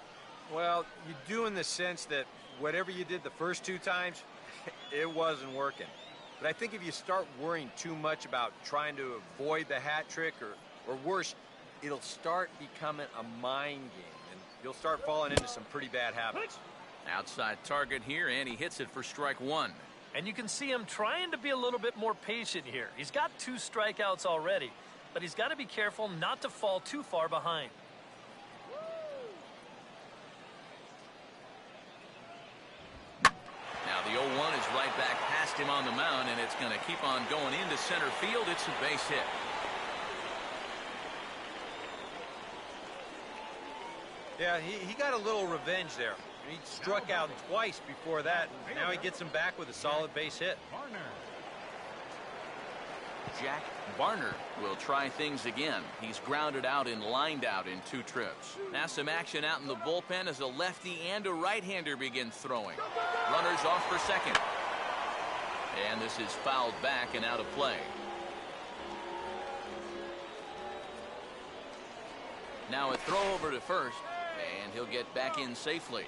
Well, you do in the sense that whatever you did the first 2 times, it wasn't working. But I think if you start worrying too much about trying to avoid the hat trick or worse, it'll start becoming a mind game, and you'll start falling into some pretty bad habits. Outside target here, and he hits it for strike 1. And you can see him trying to be a little bit more patient here. He's got 2 strikeouts already, but he's got to be careful not to fall too far behind. Now the 0-1 is right back past him on the mound, and it's going to keep on going into center field. It's a base hit. Yeah, he got a little revenge there. He struck out twice before that, and now he gets him back with a solid base hit. Varner. Jack Varner will try things again. He's grounded out and lined out in 2 trips. Now some action out in the bullpen as a lefty and a right-hander begin throwing. Runners off for second. And this is fouled back and out of play. Now a throw over to first, and he'll get back in safely.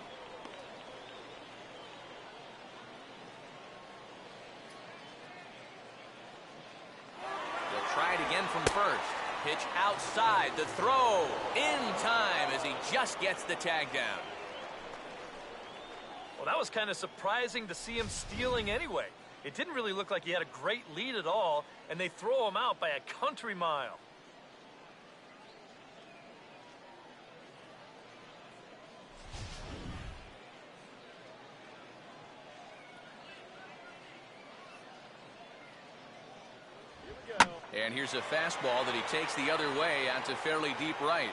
Try it again from first. Pitch outside. The throw in time as he just gets the tag down. Well, that was kind of surprising to see him stealing anyway. It didn't really look like he had a great lead at all, and they throw him out by a country mile. And here's a fastball that he takes the other way out to fairly deep right.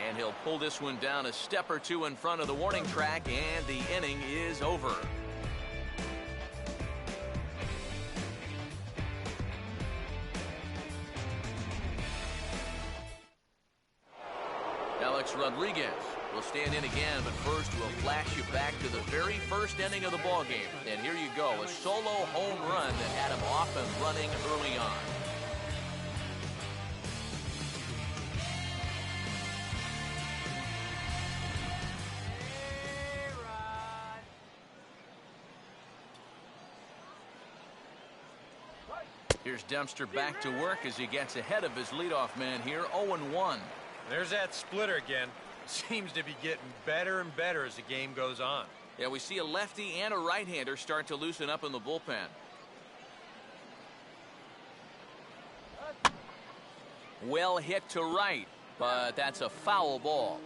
And he'll pull this one down a step or 2 in front of the warning track, and the inning is over. Alex Rodriguez will stand in again, but first we'll flash you back to the very first inning of the ballgame. And here you go, a solo home run that had him off and running early on. Here's Dempster back to work as he gets ahead of his leadoff man here, 0-1. There's that splitter again. Seems to be getting better and better as the game goes on. Yeah, we see a lefty and a right-hander start to loosen up in the bullpen. Well hit to right, but that's a foul ball.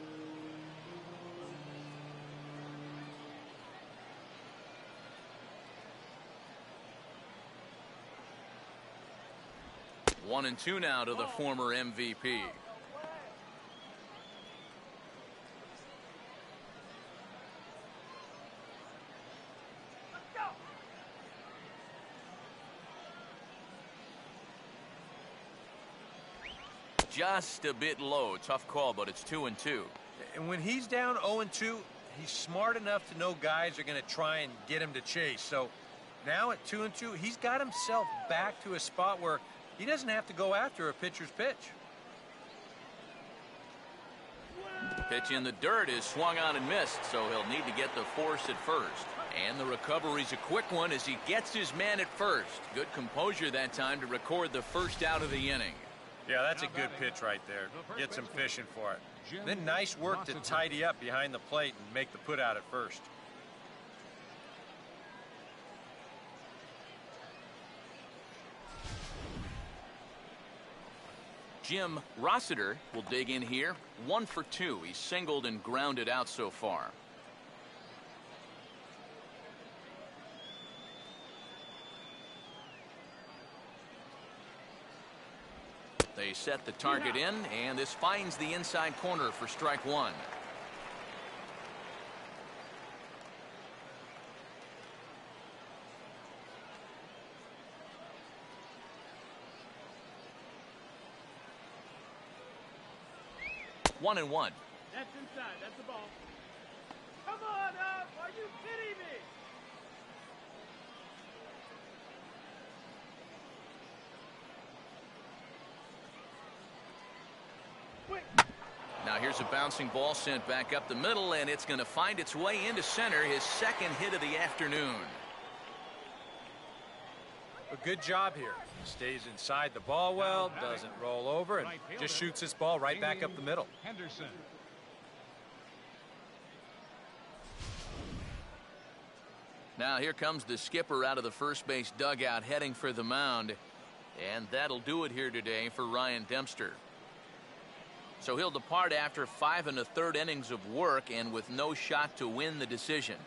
One and two now to the former MVP. Just a bit low. Tough call, but it's 2-2. And when he's down 0-2, he's smart enough to know guys are going to try and get him to chase. So now at 2-2, he's got himself back to a spot where he doesn't have to go after a pitcher's pitch. Pitch in the dirt is swung on and missed, so he'll need to get the force at first. And the recovery's a quick one as he gets his man at first. Good composure that time to record the first out of the inning. Yeah, that's a good pitch right there. Gets him fishing for it. Then nice work to tidy up behind the plate and make the put out at first. Jim Rossiter will dig in here. 1 for 2. He's singled and grounded out so far. They set the target in, and this finds the inside corner for strike 1. One and one. That's inside. That's the ball. Come on up. Are you kidding me? Now here's a bouncing ball sent back up the middle, and it's going to find its way into center. His second hit of the afternoon. A good job here. Stays inside the ball well, doesn't roll over, and just shoots this ball right back up the middle. Henderson. Now here comes the skipper out of the first base dugout heading for the mound. And that'll do it here today for Ryan Dempster. So he'll depart after 5 1/3 innings of work and with no shot to win the decision.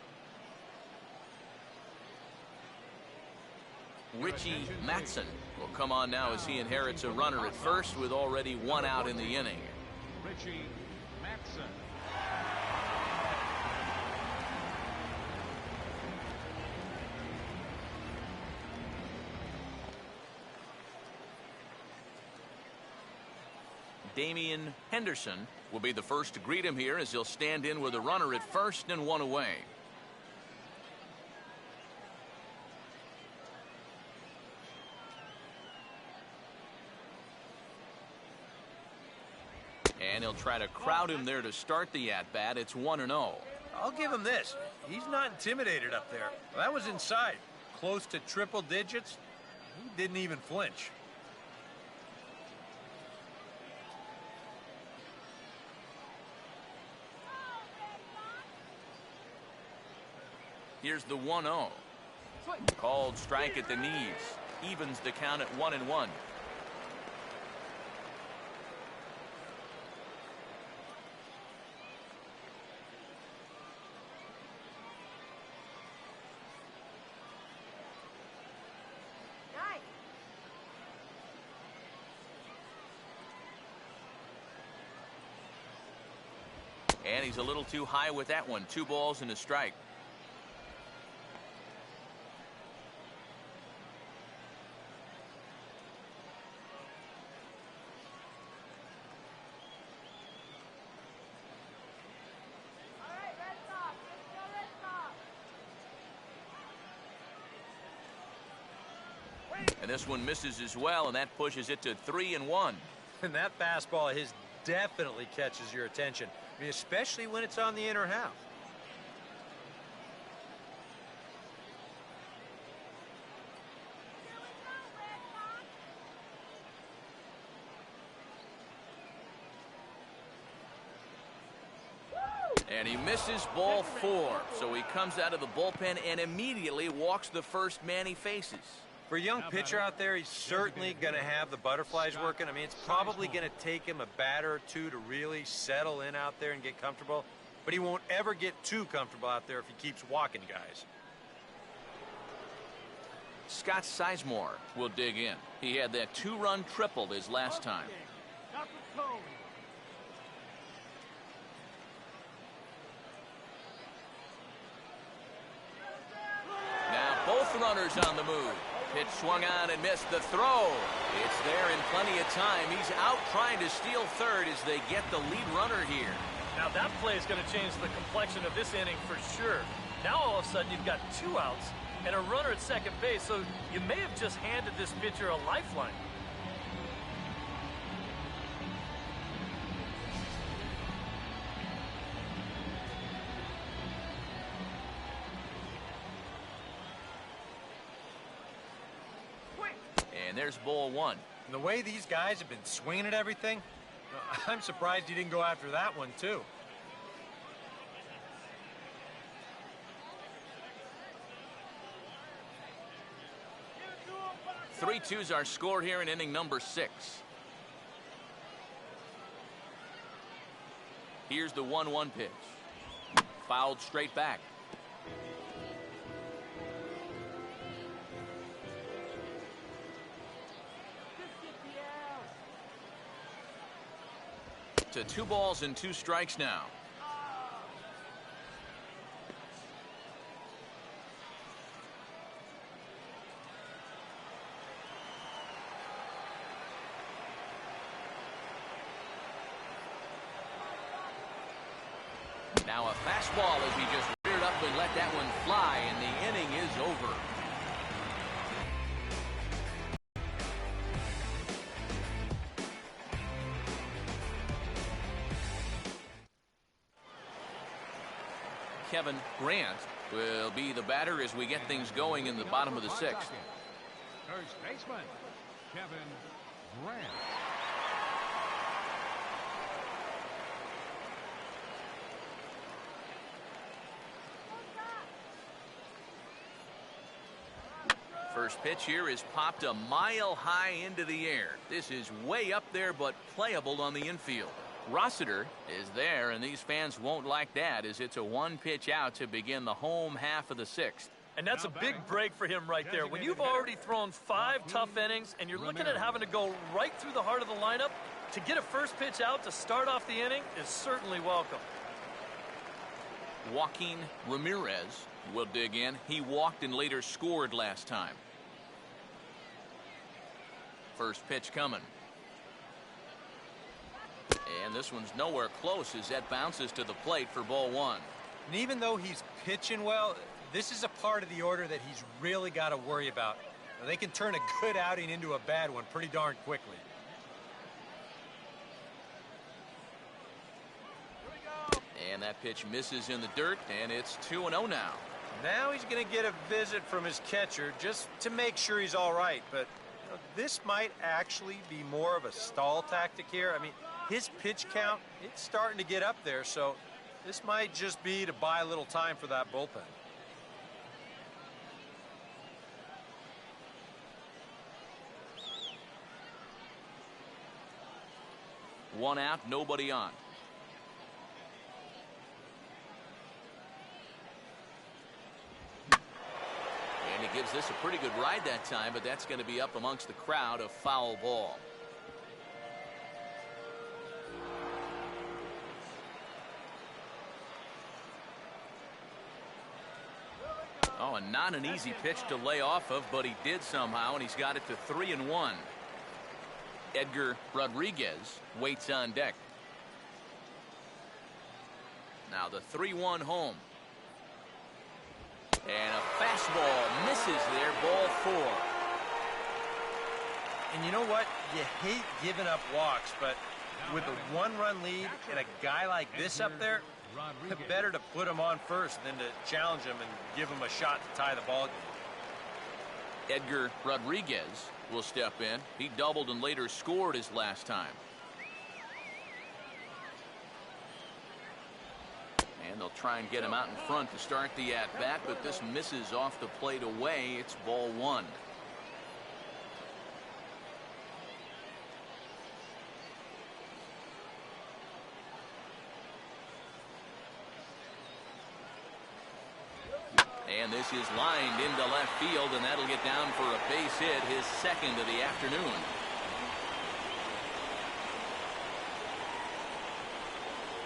Richie Matson will come on now as he inherits a runner at first with already 1 out in the inning. Richie Matson. Damian Henderson will be the first to greet him here as he'll stand in with a runner at first and 1 away. And he'll try to crowd him there to start the at-bat. It's 1-0. I'll give him this. He's not intimidated up there. Well, that was inside. Close to triple digits. He didn't even flinch. Here's the 1-0. Called strike at the knees. Evens the count at 1-1. And he's a little too high with that one. 2 balls and a strike. And this one misses as well, and that pushes it to 3-1. And that fastball of his definitely catches your attention. I mean, especially when it's on the inner half. And he misses ball 4. So he comes out of the bullpen and immediately walks the first man he faces. For a young pitcher out there, he's certainly going to have the butterflies working. I mean, it's probably going to take him a batter or two to really settle in out there and get comfortable. But he won't ever get too comfortable out there if he keeps walking guys. Scott Sizemore will dig in. He had that 2-run triple his last time. Now both runners on the move. Pitch swung on and missed the throw. It's there in plenty of time. He's out trying to steal third as they get the lead runner here. Now that play is going to change the complexion of this inning for sure. Now all of a sudden you've got 2 outs and a runner at second base, so you may have just handed this pitcher a lifeline. And there's ball 1. And the way these guys have been swinging at everything, I'm surprised he didn't go after that one, too. Three-2's our score here in inning number 6. Here's the 1-1 pitch. Fouled straight back. To 2 balls and 2 strikes now. Now a fastball as he just reared up and let that one fly, and the inning is over. Kevin Grant will be the batter as we get things going in the bottom of the 6th. First baseman, Kevin Grant. First pitch here is popped a mile high into the air. This is way up there, but playable on the infield. Rossiter is there, and these fans won't like that as it's a 1-pitch out to begin the home half of the 6th. And that's a big break for him right there. When you've already thrown 5 tough innings and you're looking at having to go right through the heart of the lineup, to get a first pitch out to start off the inning is certainly welcome. Joaquin Ramirez will dig in. He walked and later scored last time. First pitch coming. And this one's nowhere close as that bounces to the plate for ball 1. And even though he's pitching well, this is a part of the order that he's really got to worry about. Now, they can turn a good outing into a bad one pretty darn quickly. And that pitch misses in the dirt, and it's 2-0 now. Now he's going to get a visit from his catcher just to make sure he's all right. But you know, this might actually be more of a stall tactic here. I mean, his pitch count, it's starting to get up there, so this might just be to buy a little time for that bullpen. One out, nobody on. And he gives this a pretty good ride that time, but that's going to be up amongst the crowd, a foul ball. Oh, and not an easy pitch to lay off of, but he did somehow, and he's got it to 3-1. Edgar Rodriguez waits on deck. Now the 3-1 home. And a fastball misses there, ball 4. And you know what? You hate giving up walks, but with a 1-run lead and a guy like this up there, better to put him on first than to challenge him and give him a shot to tie the ball game. Edgar Rodriguez will step in. He doubled and later scored his last time. And they'll try and get him out in front to start the at-bat, but this misses off the plate away. It's ball 1. And this is lined into left field, and that'll get down for a base hit, his second of the afternoon.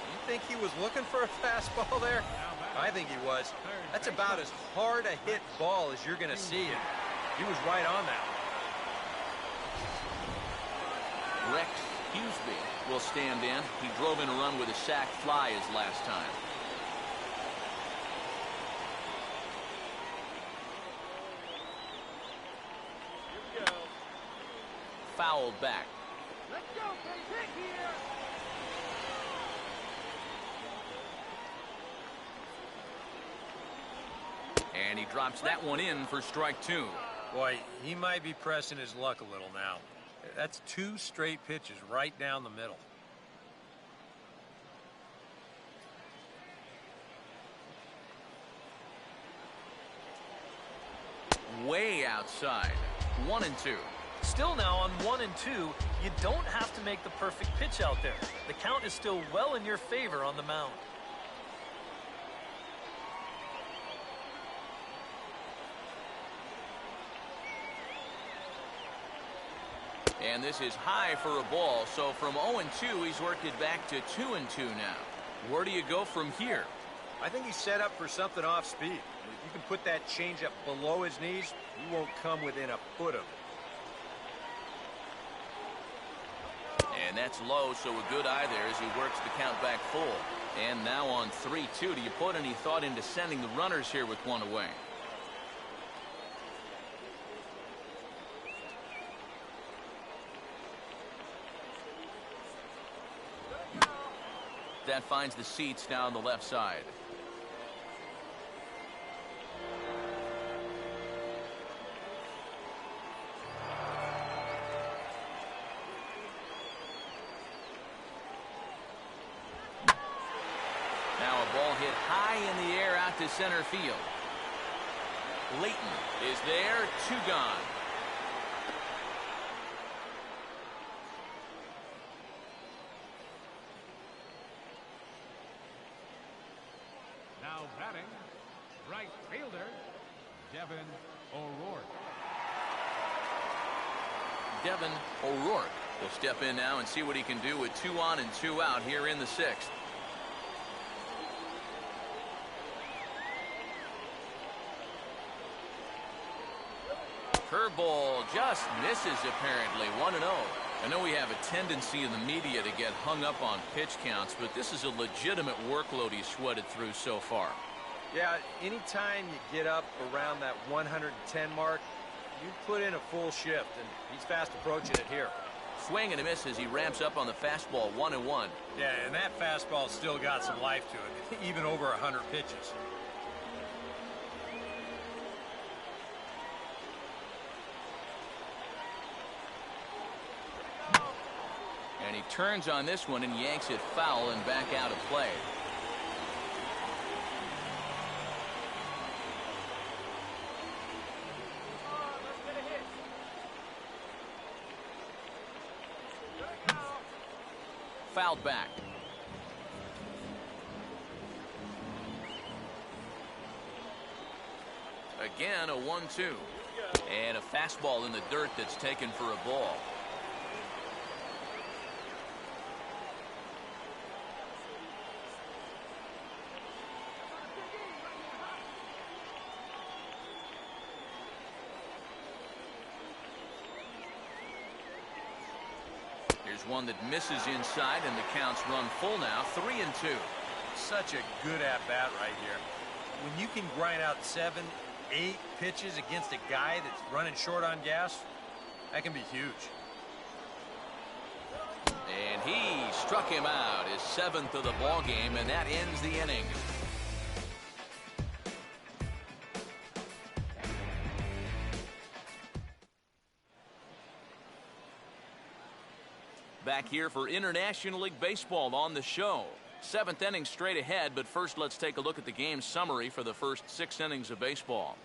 You think he was looking for a fastball there? I think he was. That's about as hard a hit ball as you're going to see, and he was right on that. Rex Huseby will stand in. He drove in a run with a sac fly his last time. Fouled back. Let's go, big hit here. And he drops that one in for strike 2. Boy, he might be pressing his luck a little now. That's 2 straight pitches right down the middle. Way outside. 1-2. Still now on 1 and 2, you don't have to make the perfect pitch out there. The count is still well in your favor on the mound. And this is high for a ball, so from 0-2, he's worked it back to 2-2 now. Where do you go from here? I think he's set up for something off speed. If you can put that changeup below his knees, you won't come within a foot of it. And that's low, so a good eye there as he works the count back full. And now on 3-2, do you put any thought into sending the runners here with one away? That finds the seats down the left side. Now a ball hit high in the air out to center field. Layton is there, 2 gone. Now batting, right fielder, Devin O'Rourke. Devin O'Rourke will step in now and see what he can do with 2 on and 2 out here in the 6th. Curveball just misses apparently. 1-0. I know we have a tendency in the media to get hung up on pitch counts, but this is a legitimate workload he's sweated through so far. Yeah, anytime you get up around that 110 mark, you put in a full shift, and he's fast approaching it here. Swing and a miss as he ramps up on the fastball. 1-1. Yeah, and that fastball still got some life to it, even over 100 pitches. And he turns on this one and yanks it foul and back out of play. Fouled back. Again, a 1-2. And a fastball in the dirt that's taken for a ball. Here's one that misses inside, and the counts run full now. 3-2. Such a good at-bat right here. When you can grind out 7, 8 pitches against a guy that's running short on gas, that can be huge. And he struck him out, his 7th of the ball game, and that ends the inning. Back here for International League Baseball on the show. 7th inning straight ahead, but first let's take a look at the game summary for the first 6 innings of baseball.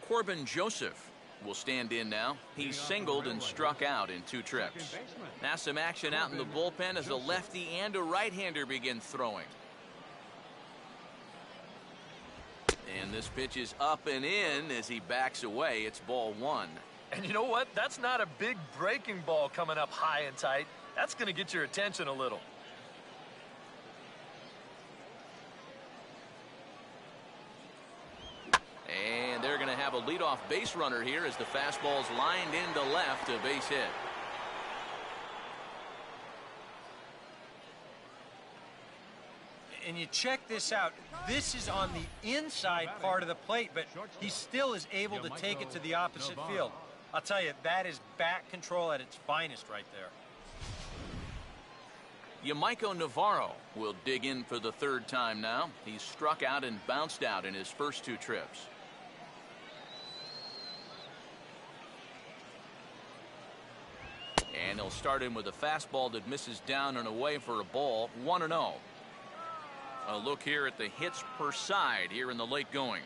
Corbin Joseph will stand in now. He's singled and struck out in 2 trips. Now some action out in the bullpen as a lefty and a right-hander begin throwing. And this pitch is up and in as he backs away. It's ball 1. And you know what? That's not a big breaking ball coming up high and tight. That's going to get your attention a little. And they're going to have a leadoff base runner here as the fastball's lined into left, a base hit. And you check this out. This is on the inside part of the plate, but he still is able to take it to the opposite field. I'll tell you, that is bat control at its finest right there. Yamaiko Navarro will dig in for the 3rd time now. He's struck out and bounced out in his first 2 trips. And he'll start in with a fastball that misses down and away for a ball. 1-0. A look here at the hits per side here in the late going.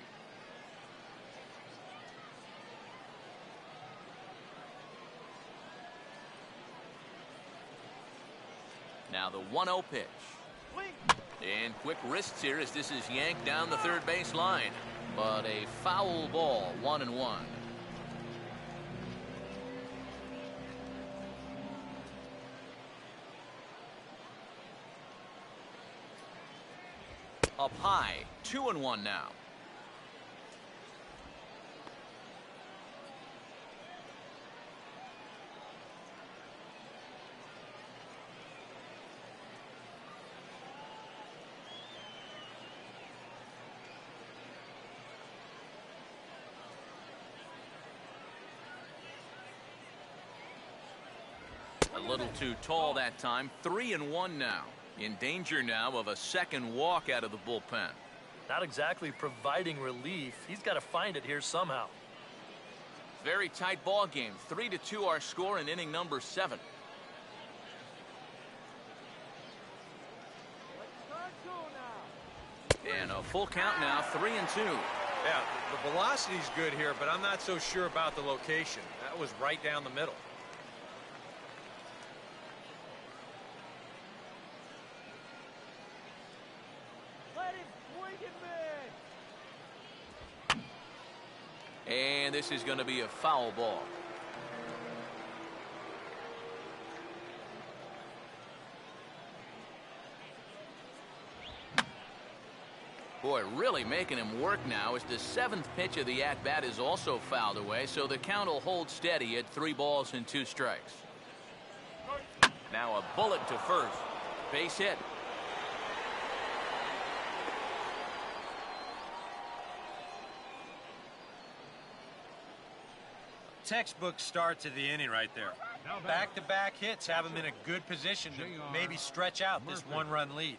Now the 1-0 pitch. And quick wrists here as this is yanked down the third base line. But a foul ball, 1-1. Up high, 2-1 now. A little too tall that time. 3-1 now. In danger now of a second walk out of the bullpen. Not exactly providing relief. He's got to find it here somehow. Very tight ball game. 3-2 our score in inning number 7. And a full count now, 3-2. Yeah, the velocity's good here, but I'm not so sure about the location. That was right down the middle. And this is going to be a foul ball. Boy, really making him work now as the 7th pitch of the at-bat is also fouled away, so the count will hold steady at 3 balls and 2 strikes. Now a bullet to first. Base hit. Textbook start to the inning right there. Back-to-back hits have him in a good position to maybe stretch out this 1-run lead.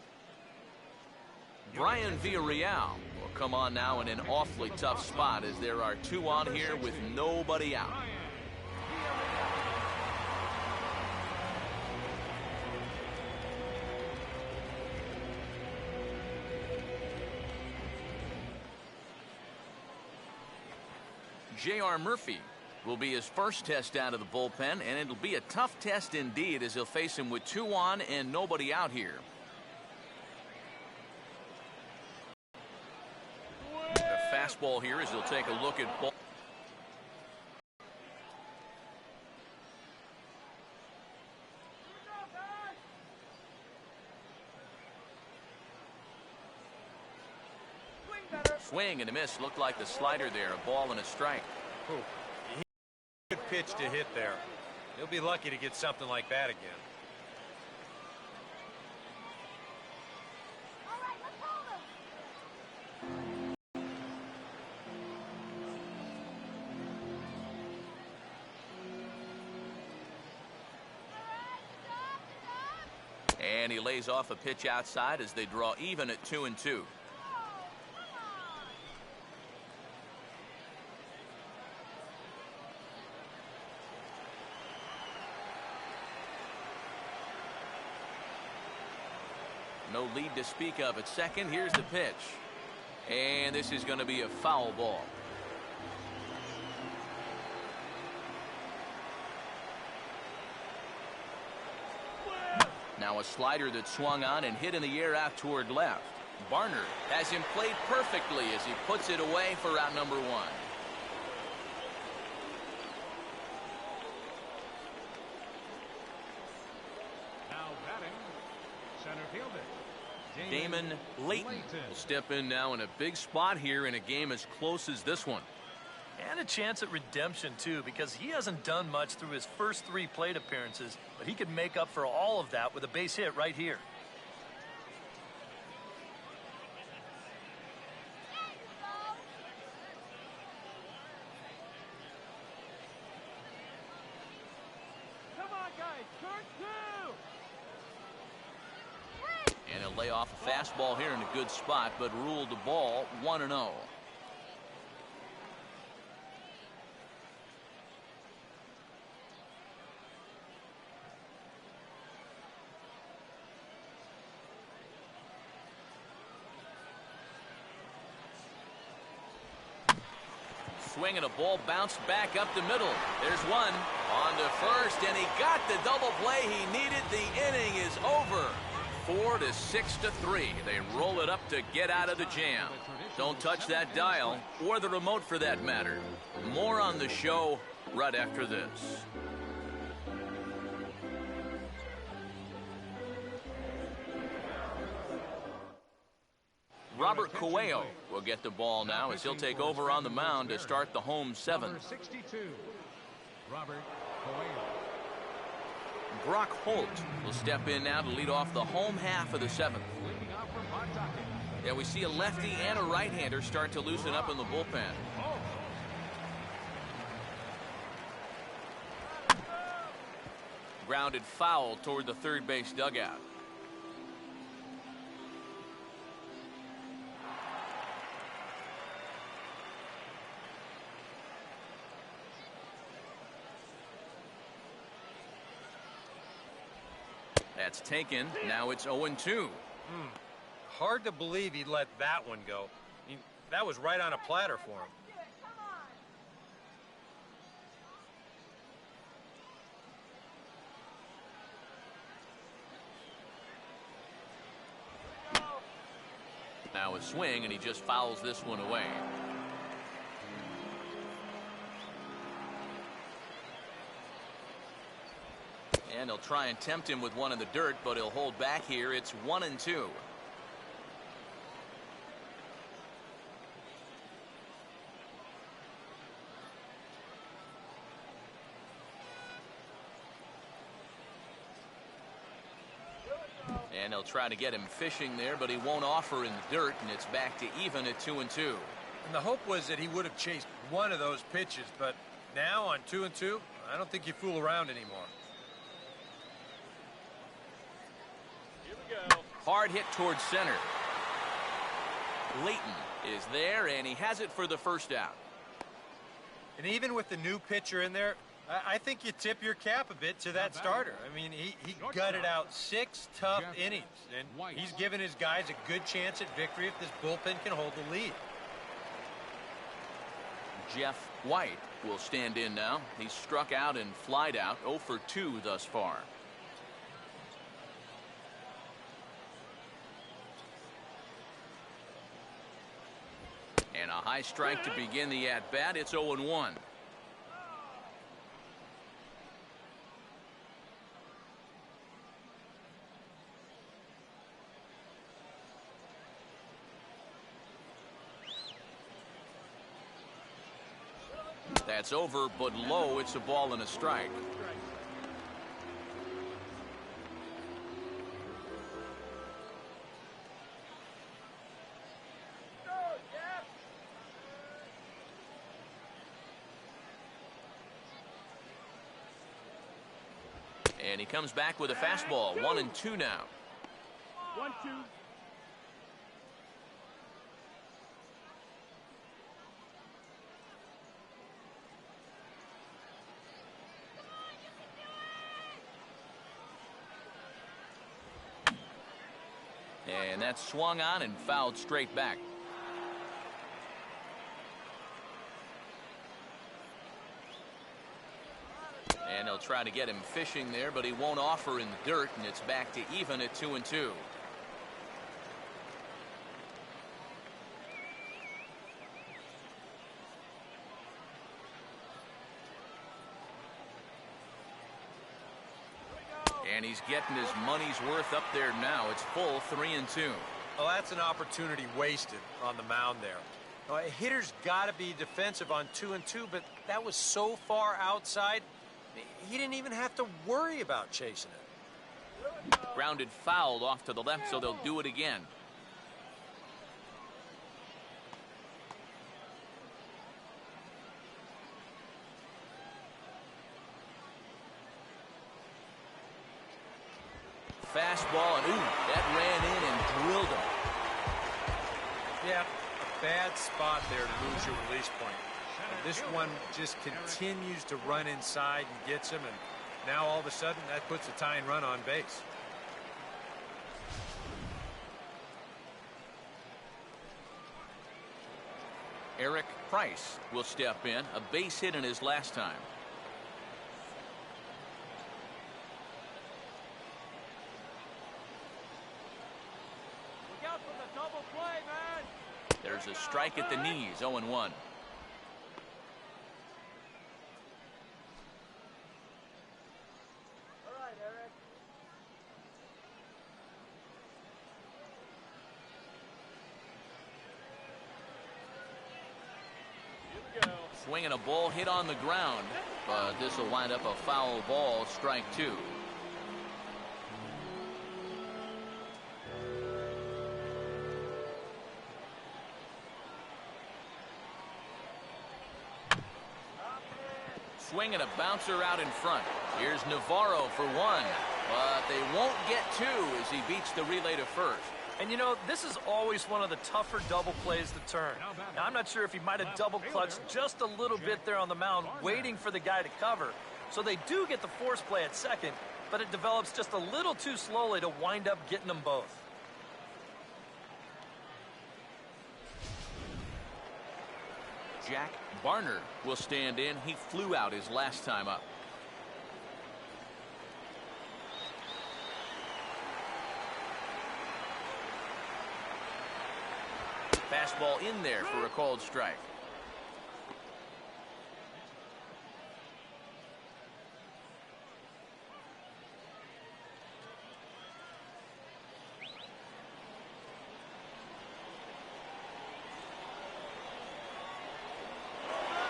Brian Villarreal will come on now in an awfully tough spot as there are 2 on here with nobody out. J.R. Murphy will be his first test out of the bullpen, and it'll be a tough test indeed as he'll face him with 2 on and nobody out here. The fastball here as he'll take a look at ball. Swing and a miss. Looked like the slider there. A ball and a strike. Ooh. Good pitch to hit there. He'll be lucky to get something like that again. And he lays off a pitch outside as they draw even at 2-2. No lead to speak of at second. Here's the pitch. And this is going to be a foul ball. Now a slider that swung on and hit in the air out toward left. Barner has him played perfectly as he puts it away for out number 1. Now batting, center fielder Damon Layton will step in now in a big spot here in a game as close as this one. And a chance at redemption, too, because he hasn't done much through his first 3 plate appearances, but he could make up for all of that with a base hit right here. Come on, guys, turn 2. And he'll lay off a fastball here in a good spot, but ruled the ball 1-0. swing and a ball bounced back up the middle. There's one. On to first, and he got the double play he needed. The inning is over. 4-6-3. They roll it up to get out of the jam. Don't touch that dial, or the remote for that matter. More on the show right after this. Robert Coelho will get the ball now as he'll take over on the mound to start the home seventh. Number 62, Robert Coelho. Brock Holt will step in now to lead off the home half of the seventh. Leading off from Pawtucket. Yeah, we see a lefty and a right-hander start to loosen up in the bullpen. Grounded foul toward the third base dugout. That's taken. Now it's 0-2. Hard to believe he let that one go. I mean, that was right on a platter for him. Now a swing, and he just fouls this one away. And they'll try and tempt him with one in the dirt, but he'll hold back here. It's 1-2. And they'll try to get him fishing there, but he won't offer in the dirt, and it's back to even at 2-2. And the hope was that he would have chased one of those pitches, but now on 2-2, I don't think you fool around anymore. Hard hit towards center. Layton is there, and he has it for the first out. And even with the new pitcher in there, I think you tip your cap a bit to that starter. I mean, he gutted out 6 tough innings, and he's given his guys a good chance at victory if this bullpen can hold the lead. Jeff White will stand in now. He's struck out and flied out, 0 for 2 thus far. And a high strike to begin the at-bat. It's 0-1. That's over, but low. It's a ball and a strike. And he comes back with a fastball. 1-2 now. 1-2. And that's swung on and fouled straight back. And they'll try to get him fishing there, but he won't offer in the dirt, and it's back to even at 2-2. And he's getting his money's worth up there now. It's full 3-2. Well, that's an opportunity wasted on the mound there. Now, a hitter's got to be defensive on 2-2, but that was so far outside, he didn't even have to worry about chasing it. Grounded fouled off to the left, so they'll do it again. Fastball, and ooh, that ran in and drilled him. Yeah, a bad spot there to lose your release point. This one just continues to run inside and gets him, and now all of a sudden that puts a tying run on base. Eric Price will step in, a base hit in his last time. Look out for the double play, man. There's a strike at the knees, 0-1. All right, Eric. Here we go. Swinging a ball hit on the ground, but this will wind up a foul ball, strike 2. Swinging a bouncer out in front. Here's Navarro for 1, but they won't get 2 as he beats the relay to first. And you know, this is always one of the tougher double plays to turn. Now, I'm not sure if he might have double clutched just a little bit there on the mound, waiting for the guy to cover. So they do get the force play at second, but it develops just a little too slowly to wind up getting them both. Jack Barner will stand in. He flew out his last time up. Fastball in there for a called strike.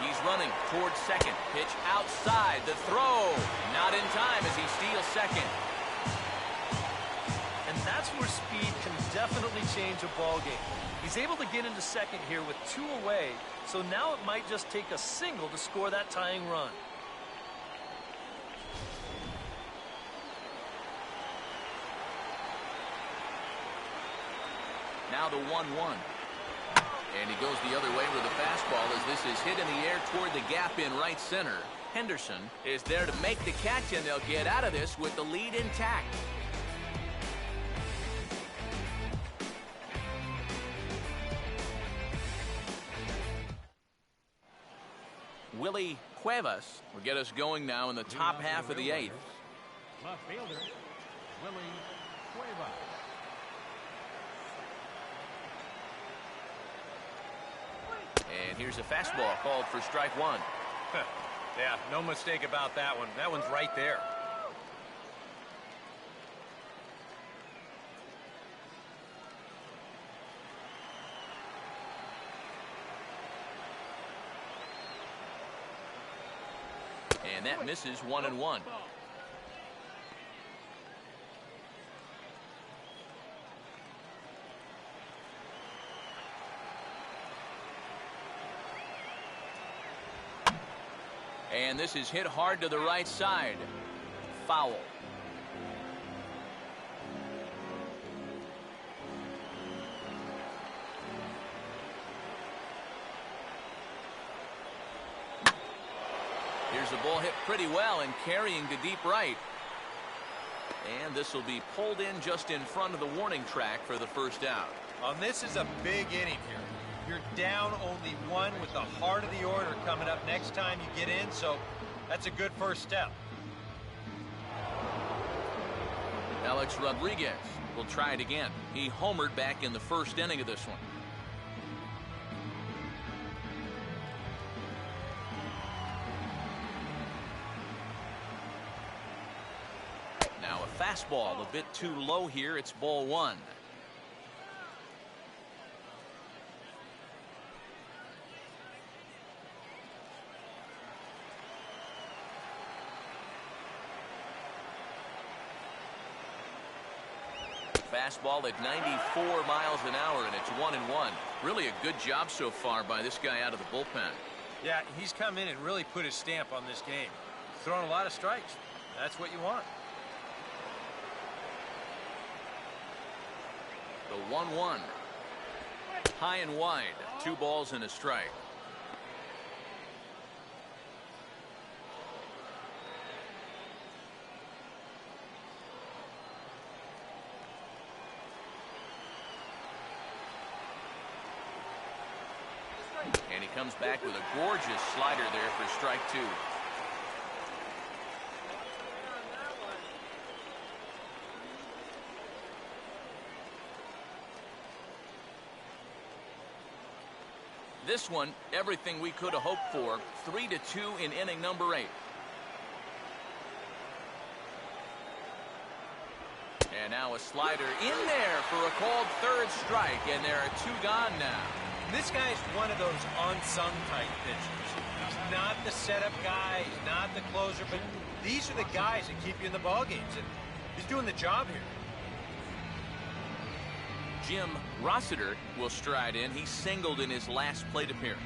He's running towards second. Pitch outside. The throw. Not in time as he steals second. And that's where speed can definitely change a ball game. He's able to get into second here with 2 away, so now it might just take a single to score that tying run. Now the 1-1. And he goes the other way with a fastball as this is hit in the air toward the gap in right center. Henderson is there to make the catch, and they'll get out of this with the lead intact. Willie Cuevas will get us going now in the top half of the 8th. Left fielder, Willie Cuevas. And here's a fastball called for strike 1. Yeah, no mistake about that one. That one's right there. And that misses 1-1. And this is hit hard to the right side. Foul. Here's the ball hit pretty well and carrying to deep right. And this will be pulled in just in front of the warning track for the first out. This is a big inning here. You're down only 1 with the heart of the order coming up next time you get in, so that's a good first step. Alex Rodriguez will try it again. He homered back in the first inning of this one. Now a fastball a bit too low here. It's ball 1. Fastball at 94 miles an hour, and it's 1-1. Really a good job so far by this guy out of the bullpen. Yeah, he's come in and really put his stamp on this game. He's thrown a lot of strikes. That's what you want. The 1-1. High and wide. 2 balls and a strike. And comes back with a gorgeous slider there for strike 2. This one, everything we could have hoped for. 3-2 in inning number 8. And now a slider in there for a called third strike, and there are 2 gone now. This guy's one of those unsung type pitchers. He's not the setup guy, he's not the closer, but these are the guys that keep you in the ball games, and he's doing the job here. Jim Rossiter will stride in. He singled in his last plate appearance.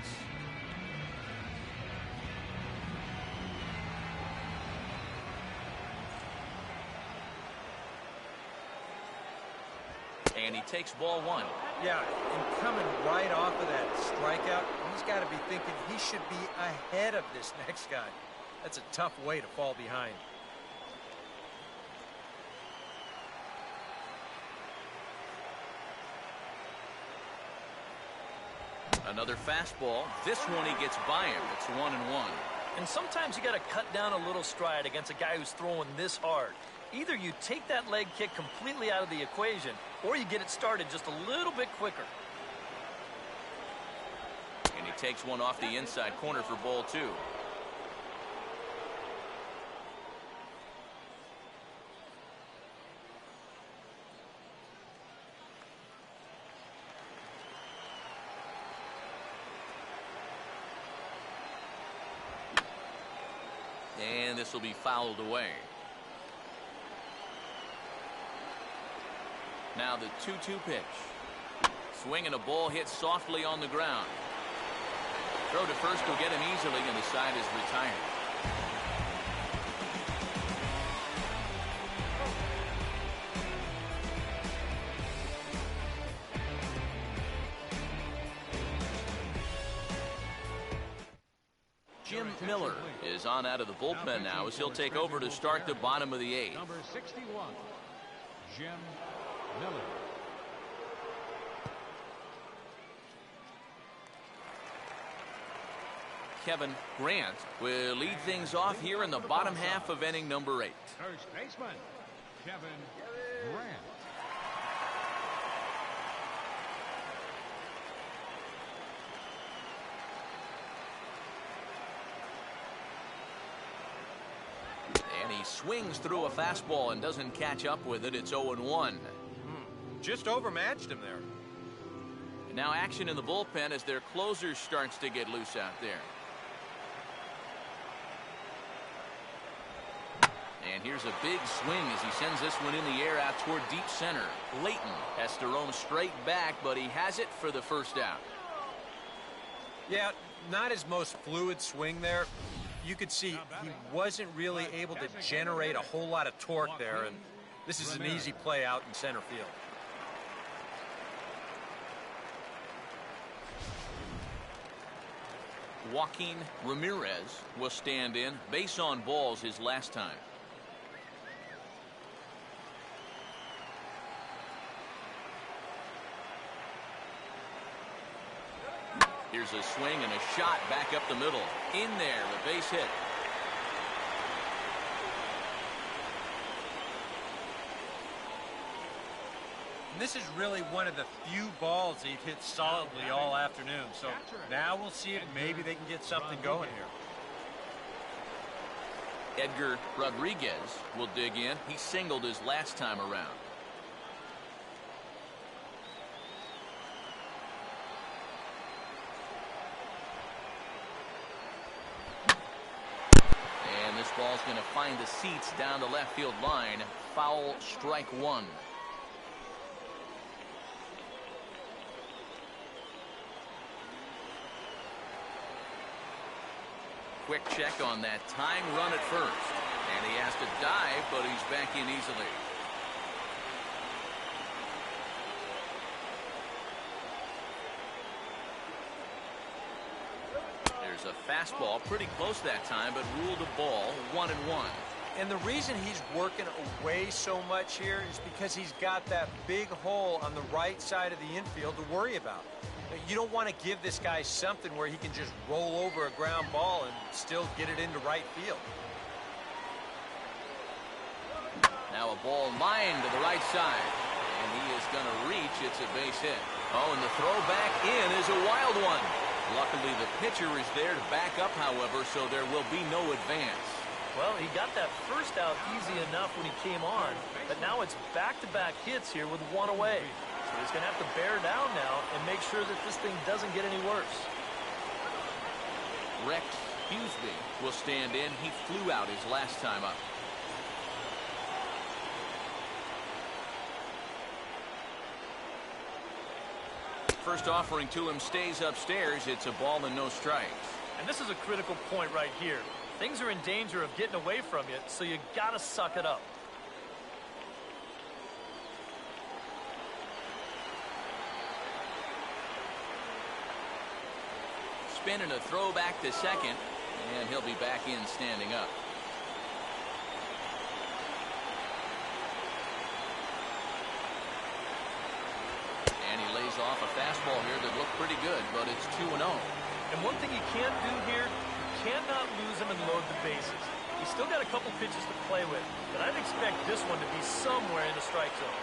And he takes ball 1. Yeah, and coming right off of that strikeout, he's got to be thinking he should be ahead of this next guy. That's a tough way to fall behind. Another fastball. This one he gets by him. It's 1-1. And sometimes you got to cut down a little stride against a guy who's throwing this hard. Either you take that leg kick completely out of the equation, or you get it started just a little bit quicker. And he takes one off the inside corner for ball 2. And this will be fouled away. Now the 2-2 pitch. Swing and a ball hit softly on the ground. Throw to first will get him easily, and the side is retired. Jim Miller is on out of the bullpen now as he'll take over to start the bottom of the 8th. Number 61, Jim Miller. Kevin Grant will lead things off here in the bottom half of inning number 8. First baseman, Kevin Grant. And he swings through a fastball and doesn't catch up with it. It's 0-1. Just overmatched him there. And now action in the bullpen as their closer starts to get loose out there. And here's a big swing as he sends this one in the air out toward deep center. Layton has to roam straight back, but he has it for the first out. Yeah, not his most fluid swing there. You could see he wasn't really able to generate a whole lot of torque there, and this is an easy play out in center field. Joaquin Ramirez will stand in. Base on balls his last time. Here's a swing and a shot back up the middle. In there, the base hit. And this is really one of the few balls he's hit solidly all afternoon. So now we'll see if maybe they can get something going here. Edgar Rodriguez will dig in. He singled his last time around. And this ball's going to find the seats down the left field line. Foul, strike 1. Quick check on that time run at first. And he has to dive, but he's back in easily. There's a fastball pretty close that time, but ruled a ball, 1-1. And the reason he's working away so much here is because he's got that big hole on the right side of the infield to worry about. You don't want to give this guy something where he can just roll over a ground ball and still get it into right field. Now a ball lined to the right side. And he is going to reach. It's a base hit. Oh, and the throw back in is a wild one. Luckily, the pitcher is there to back up, however, so there will be no advance. Well, he got that first out easy enough when he came on, but now it's back-to-back hits here with one away. So he's going to have to bear down now and make sure that this thing doesn't get any worse. Rex Huseby will stand in. He flew out his last time up. First offering to him stays upstairs. It's a ball and no strikes. And this is a critical point right here. Things are in danger of getting away from you, so you got to suck it up. Spin and a throw back to second, and he'll be back in standing up. And he lays off a fastball here that looked pretty good, but it's 2-0. And one thing you can't do here, you cannot lose him and load the bases. He's still got a couple pitches to play with, but I'd expect this one to be somewhere in the strike zone.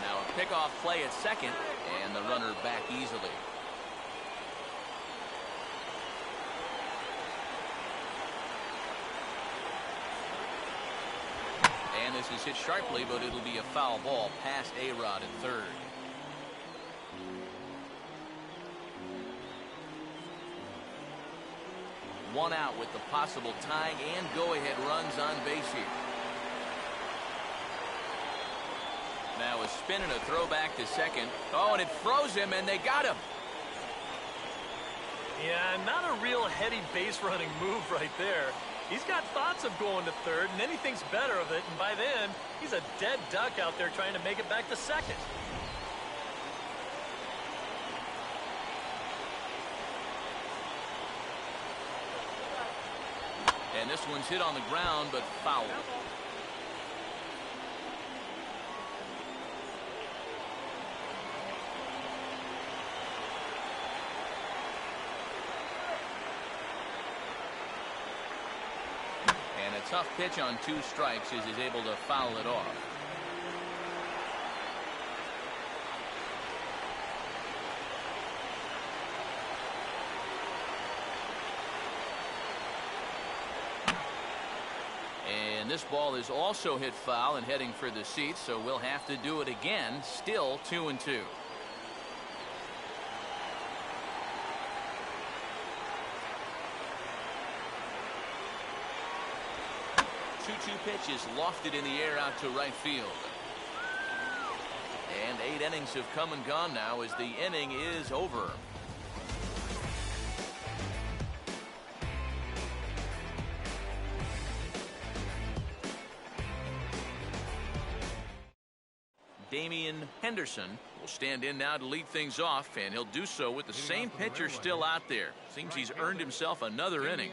Now a pickoff play at second, and the runner back easily. And this is hit sharply, but it'll be a foul ball past A-Rod at third. One out with the possible tying and go-ahead runs on base here. Now a spin and a throw back to second. Oh, and it froze him, and they got him. Yeah, not a real heady base running move right there. He's got thoughts of going to third, and then he thinks better of it, and by then, he's a dead duck out there trying to make it back to second. And this one's hit on the ground, but foul. And a tough pitch on 2 strikes as he's able to foul it off. And this ball is also hit foul and heading for the seats, so we'll have to do it again. Still 2-2. 2-2 pitch is lofted in the air out to right field. And 8 innings have come and gone now as the inning is over. Damian Henderson will stand in now to lead things off, and he'll do so with the same pitcher still out there. Seems he's earned himself another inning.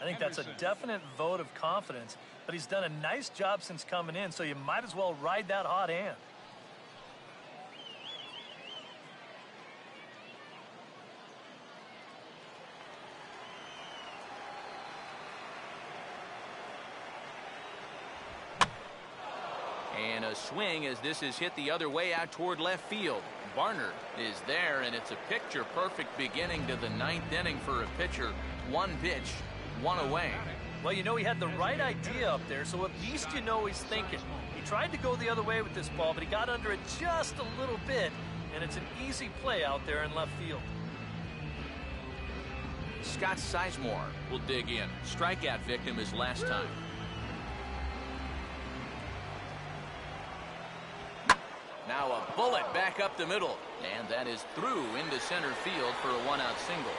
I think that's a definite vote of confidence, but he's done a nice job since coming in, so you might as well ride that hot hand. And a swing as this is hit the other way out toward left field. Barnard is there, and it's a picture-perfect beginning to the 9th inning for a pitcher. 1 pitch, 1 away. Well, you know, he had the right idea up there, so at least you know he's thinking. He tried to go the other way with this ball, but he got under it just a little bit, and it's an easy play out there in left field. Scott Sizemore will dig in. Strikeout victim his last time. Now a bullet back up the middle, and that is through into center field for a 1-out single.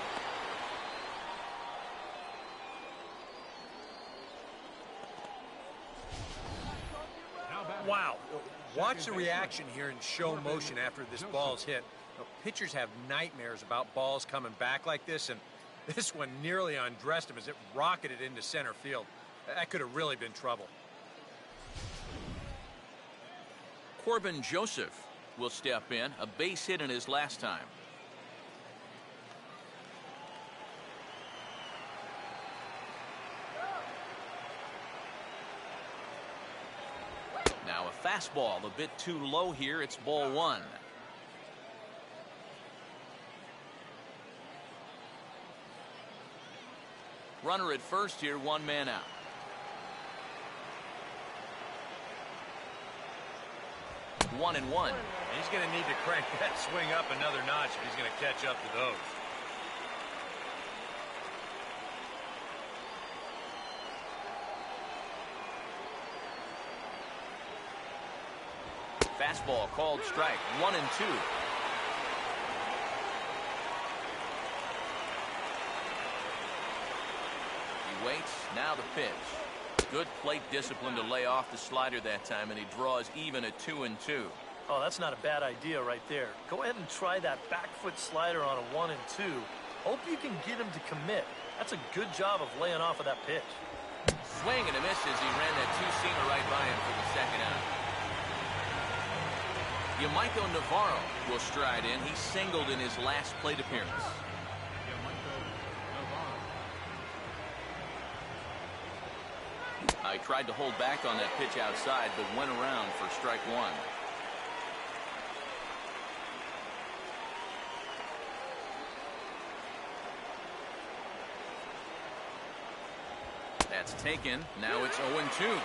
Wow. Watch the reaction here in show motion after this ball's hit. Pitchers have nightmares about balls coming back like this, and this one nearly undressed him as it rocketed into center field. That could have really been trouble. Corbin Joseph will step in. A base hit in his last time. Now a fastball a bit too low here. It's ball one. Runner at first here, one man out. One and one. He's going to need to crank that swing up another notch if he's going to catch up to those. Fastball called strike. 1 and 2. He waits. Now the pitch. Good plate discipline to lay off the slider that time, and he draws even at 2 and 2. Oh, that's not a bad idea right there. Go ahead and try that back foot slider on a 1 and 2. Hope you can get him to commit. That's a good job of laying off of that pitch. Swing and a miss as he ran that two-seamer right by him for the second out. Yamaiko Navarro will stride in. He singled in his last plate appearance. I tried to hold back on that pitch outside, but went around for strike one. That's taken. Now it's 0-2.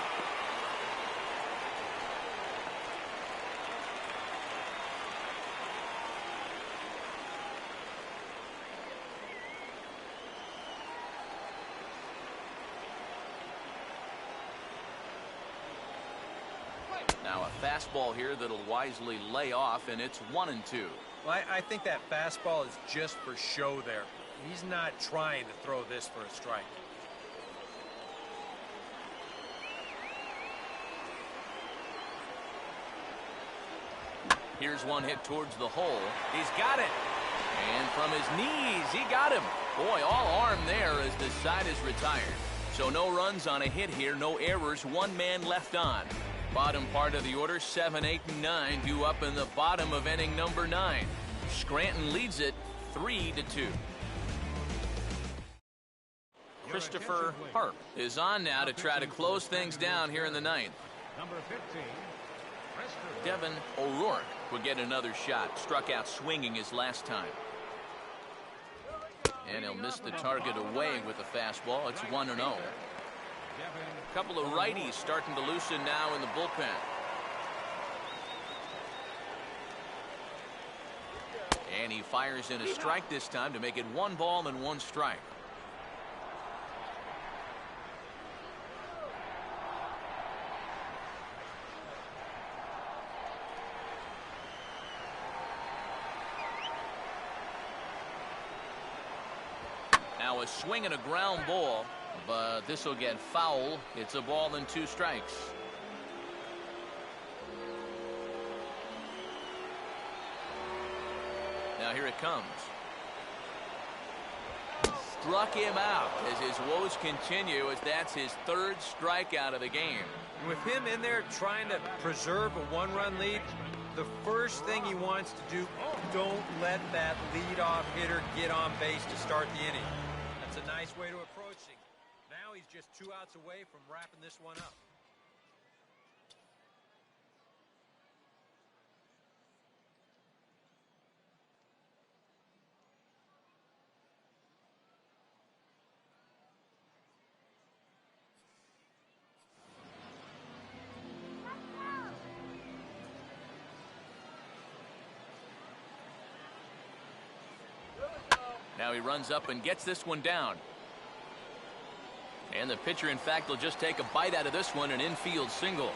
Now a fastball here that'll wisely lay off, and it's 1 and 2. Well, I think that fastball is just for show there. He's not trying to throw this for a strike. Here's one hit towards the hole. He's got it. And from his knees, he got him. Boy, all arm there as the side is retired. So no runs on a hit here, no errors, one man left on. Bottom part of the order, 7, 8, and 9 due up in the bottom of inning number 9. Scranton leads it 3-2. Christopher Harp is on now to try to close things down here in the 9th. Number 15, Devin O'Rourke will get another shot. Struck out swinging his last time. And he'll miss the target away with a fastball. It's 1-0. A couple of righties starting to loosen now in the bullpen. And he fires in a strike this time to make it 1 ball and 1 strike. Now a swing and a ground ball, but this will get foul. It's a ball and 2 strikes. Now here it comes. Struck him out as his woes continue, as that's his 3rd strikeout of the game. And with him in there trying to preserve a 1-run lead, the first thing he wants to do, don't let that leadoff hitter get on base to start the inning. That's a nice way to approach it. Now he's just 2 outs away from wrapping this one up. Now he runs up and gets this one down. And the pitcher, in fact, will just take a bite out of this one, an infield single.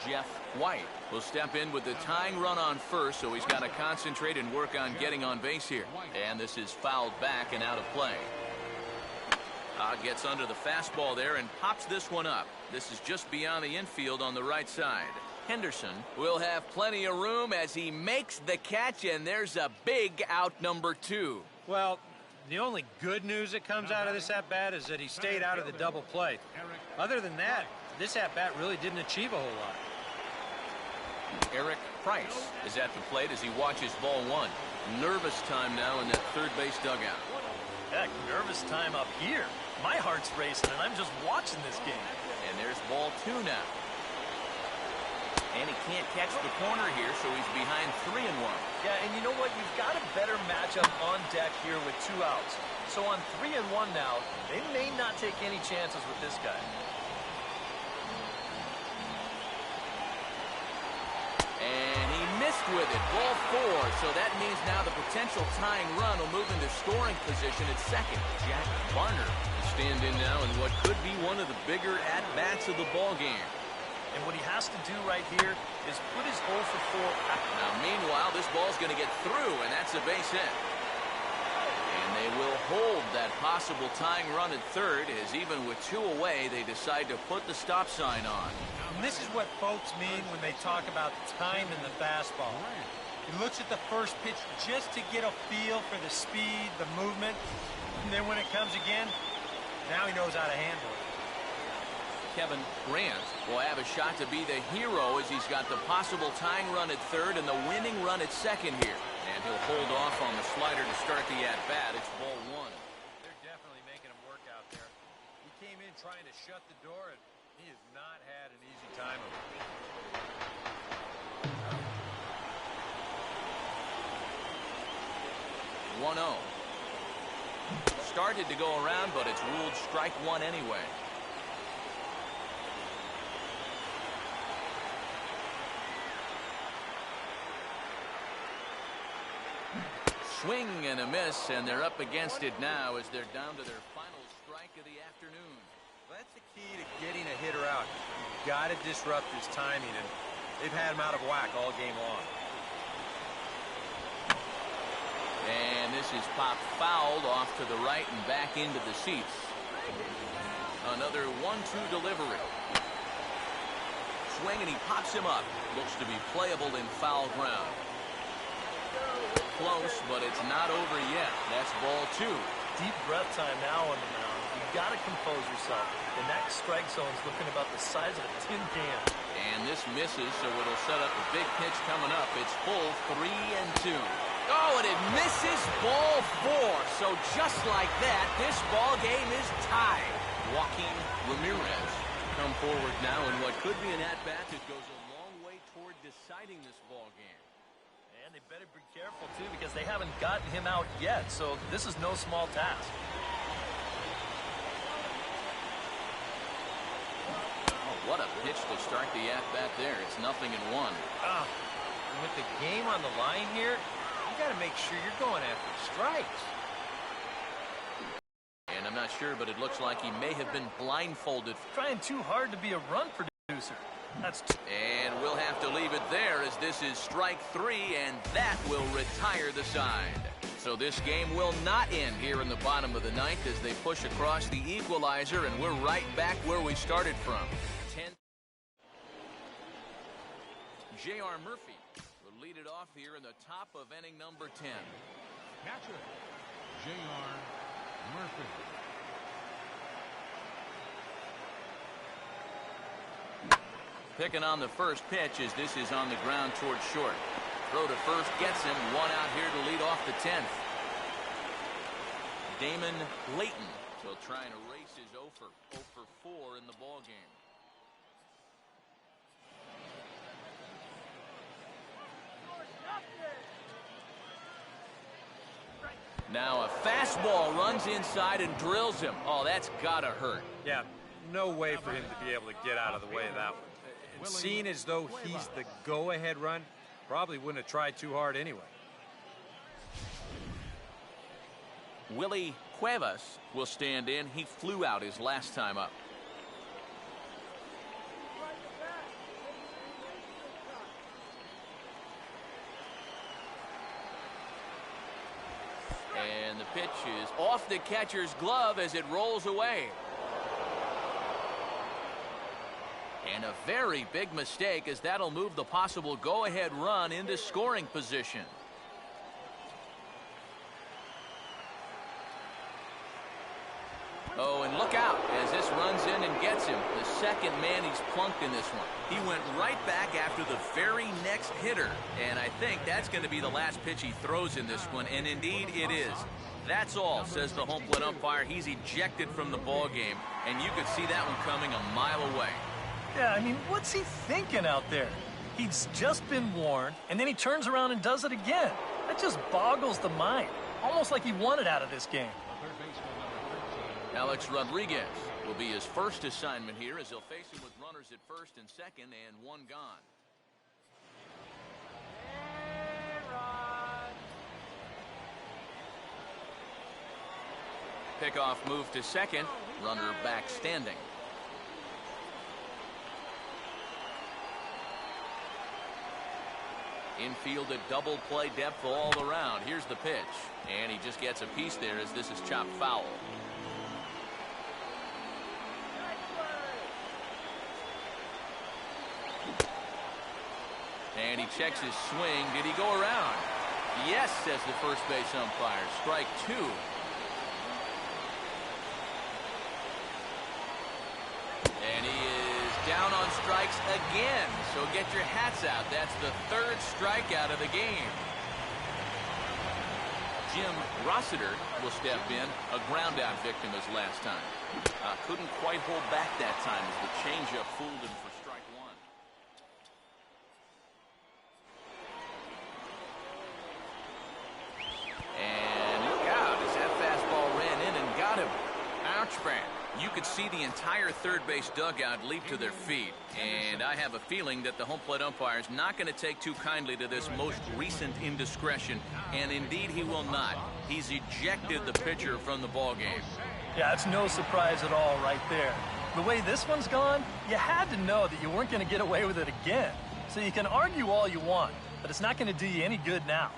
Jeff White will step in with the tying run on first, so he's got to concentrate and work on getting on base here. And this is fouled back and out of play. Gets under the fastball there and pops this one up. This is just beyond the infield on the right side. Henderson will have plenty of room as he makes the catch, and there's a big out, number 2. Well, the only good news that comes out of this at-bat is that he stayed out of the double play. Other than that, this at-bat really didn't achieve a whole lot. Eric Price is at the plate as he watches ball one. Nervous time now in that third base dugout. Heck, nervous time up here. My heart's racing, and I'm just watching this game. And there's ball two now. And he can't catch the corner here, so he's behind 3-1. Yeah, and you know what? You've got a better matchup on deck here with 2 outs. So on 3-1 now, they may not take any chances with this guy. And he missed with it. Ball 4. So that means now the potential tying run will move into scoring position at second. Jack Barner will stand in now in what could be one of the bigger at-bats of the ball game. And what he has to do right here is put his 0 for 4 out. Now, meanwhile, this ball's going to get through, and that's a base hit. And they will hold that possible tying run at third, as even with 2 away, they decide to put the stop sign on. And this is what folks mean when they talk about time in the fastball. He looks at the first pitch just to get a feel for the speed, the movement, and then when it comes again, now he knows how to handle it. Kevin Grant will have a shot to be the hero as he's got the possible tying run at third and the winning run at second here. And he'll hold off on the slider to start the at-bat. It's ball 1. They're definitely making him work out there. He came in trying to shut the door, and he has not had an easy time of it. 1-0. Started to go around, but it's ruled strike 1 anyway. Swing and a miss, and they're up against it now as they're down to their final strike of the afternoon. That's the key to getting a hitter out. You've got to disrupt his timing, and they've had him out of whack all game long. And this is popped fouled off to the right and back into the seats. Another 1-2 delivery. Swing, and he pops him up. Looks to be playable in foul ground. Close, but it's not over yet. That's ball 2. Deep breath time now on the mound. You've got to compose yourself. The next strike zone is looking about the size of a tin can. And this misses, so it'll set up a big pitch coming up. It's full 3-2. Oh, and it misses ball 4. So just like that, this ball game is tied. Joaquin Ramirez come forward now in what could be an at-bat that goes a long way toward deciding this ball game. And they better be careful, too, because they haven't gotten him out yet. So this is no small task. Oh, what a pitch to start the at-bat there. It's 0-1. And with the game on the line here, you got to make sure you're going after strikes. And I'm not sure, but it looks like he may have been blindfolded. Trying too hard to be a run producer. And we'll have to leave it there as this is strike 3, and that will retire the side. So this game will not end here in the bottom of the 9th as they push across the equalizer, and we're right back where we started from. J.R. Murphy will lead it off here in the top of inning number 10. Catcher, J.R. Murphy. Picking on the first pitch as this is on the ground towards short. Throw to first gets him. 1 out here to lead off the 10th. Damon Layton. So trying to erase his 0 for 4 in the ball game. Now a fastball runs inside and drills him. Oh, that's gotta hurt. Yeah, no way for him to be able to get out of the way of that one. And seeing as though he's the go-ahead run, probably wouldn't have tried too hard anyway. Willie Cuevas will stand in. He flew out his last time up. And the pitch is off the catcher's glove as it rolls away. And a very big mistake as that'll move the possible go-ahead run into scoring position. Oh, and look out as this runs in and gets him. The second man he's plunked in this one. He went right back after the very next hitter, and I think that's going to be the last pitch he throws in this one, and indeed it is. That's all, says the home plate umpire. He's ejected from the ball game, and you could see that one coming a mile away. Yeah, I mean, what's he thinking out there? He's just been warned, and then he turns around and does it again. That just boggles the mind. Almost like he wanted out of this game. Alex Rodriguez will be his first assignment here as he'll face him with runners at first and second and one gone. Pickoff move to second, runner back standing. Infield at double play depth all around. Here's the pitch, and he just gets a piece there as this is chopped foul. And he checks his swing. Did he go around? Yes, says the first base umpire. Strike two. And he is down on strikes again. So get your hats out. That's the third strikeout of the game. Jim Rossiter will step in. A ground out victim as last time. Couldn't quite hold back that time as the changeup fooled him for strike one. And look out as that fastball ran in and got him. Ouch, man. You could see the entire third base dugout leap to their feet. And I have a feeling that the home plate umpire is not going to take too kindly to this most recent indiscretion. And indeed he will not. He's ejected the pitcher from the ball game. Yeah, it's no surprise at all right there. The way this one's gone, you had to know that you weren't going to get away with it again. So you can argue all you want, but it's not going to do you any good now.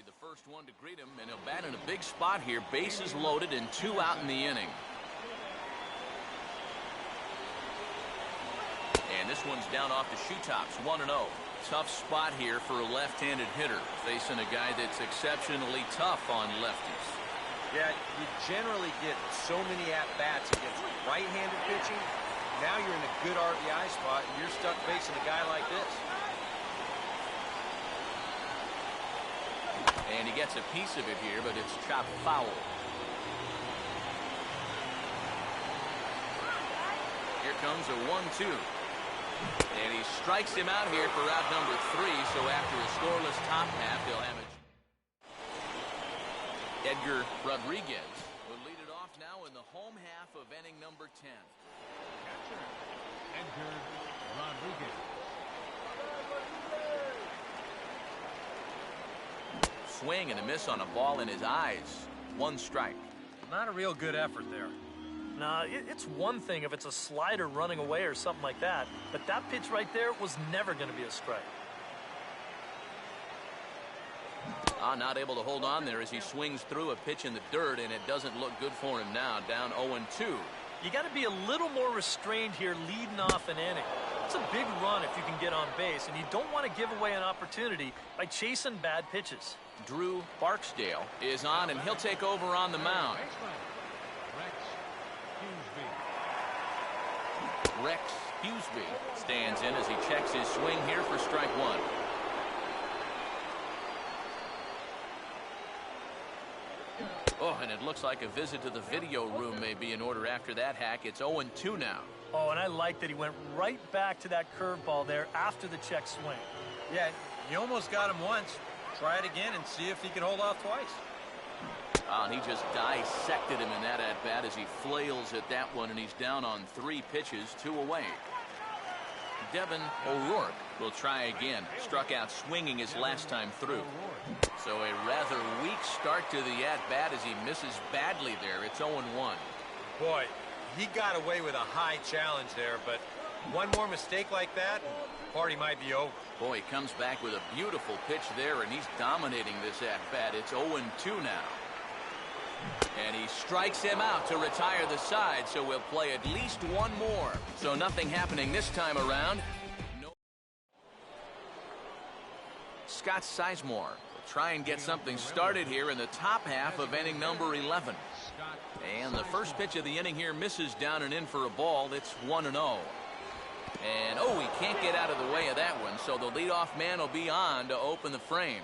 The first one to greet him, and he'll bat in a big spot here. Bases loaded and 2 out in the inning. And this one's down off the shoe tops, 1-0. Tough spot here for a left-handed hitter, facing a guy that's exceptionally tough on lefties. Yeah, you generally get so many at-bats against right-handed pitching. Now you're in a good RBI spot, and you're stuck facing a guy like this. And he gets a piece of it here, but it's chopped foul. Here comes a 1-2. And he strikes him out here for out number 3, so after a scoreless top half, they'll have it. Edgar Rodriguez will lead it off now in the home half of inning number 10. Catcher, Edgar Rodriguez. Swing and a miss on a ball in his eyes. 1 strike. Not a real good effort there. Nah, it's one thing if it's a slider running away or something like that, but that pitch right there was never going to be a strike. Not able to hold on there as he swings through a pitch in the dirt, and it doesn't look good for him now. Down 0-2. You got to be a little more restrained here leading off an inning. It's a big run if you can get on base, and you don't want to give away an opportunity by chasing bad pitches. Drew Barksdale is on, and he'll take over on the mound. Rex Huseby stands in as he checks his swing here for strike 1. Oh, and it looks like a visit to the video room may be in order after that hack. It's 0-2 now. Oh, and I like that he went right back to that curveball there after the check swing. Yeah, he almost got him once. Try it again and see if he can hold off twice. And he just dissected him in that at-bat as he flails at that one, and he's down on 3 pitches, 2 away. Devin O'Rourke will try again. Struck out swinging his last time through. So a rather weak start to the at-bat as he misses badly there. It's 0-1. Boy, he got away with a high challenge there, but one more mistake like that, and party might be over. Boy, he comes back with a beautiful pitch there, and he's dominating this at-bat. It's 0-2 now. And he strikes him out to retire the side, so we'll play at least one more. So nothing happening this time around. No. Scott Sizemore Try and get something started here in the top half of inning number 11. And the first pitch of the inning here misses down and in for a ball. It's 1-0. And oh, he can't get out of the way of that one, so the leadoff man will be on to open the frame.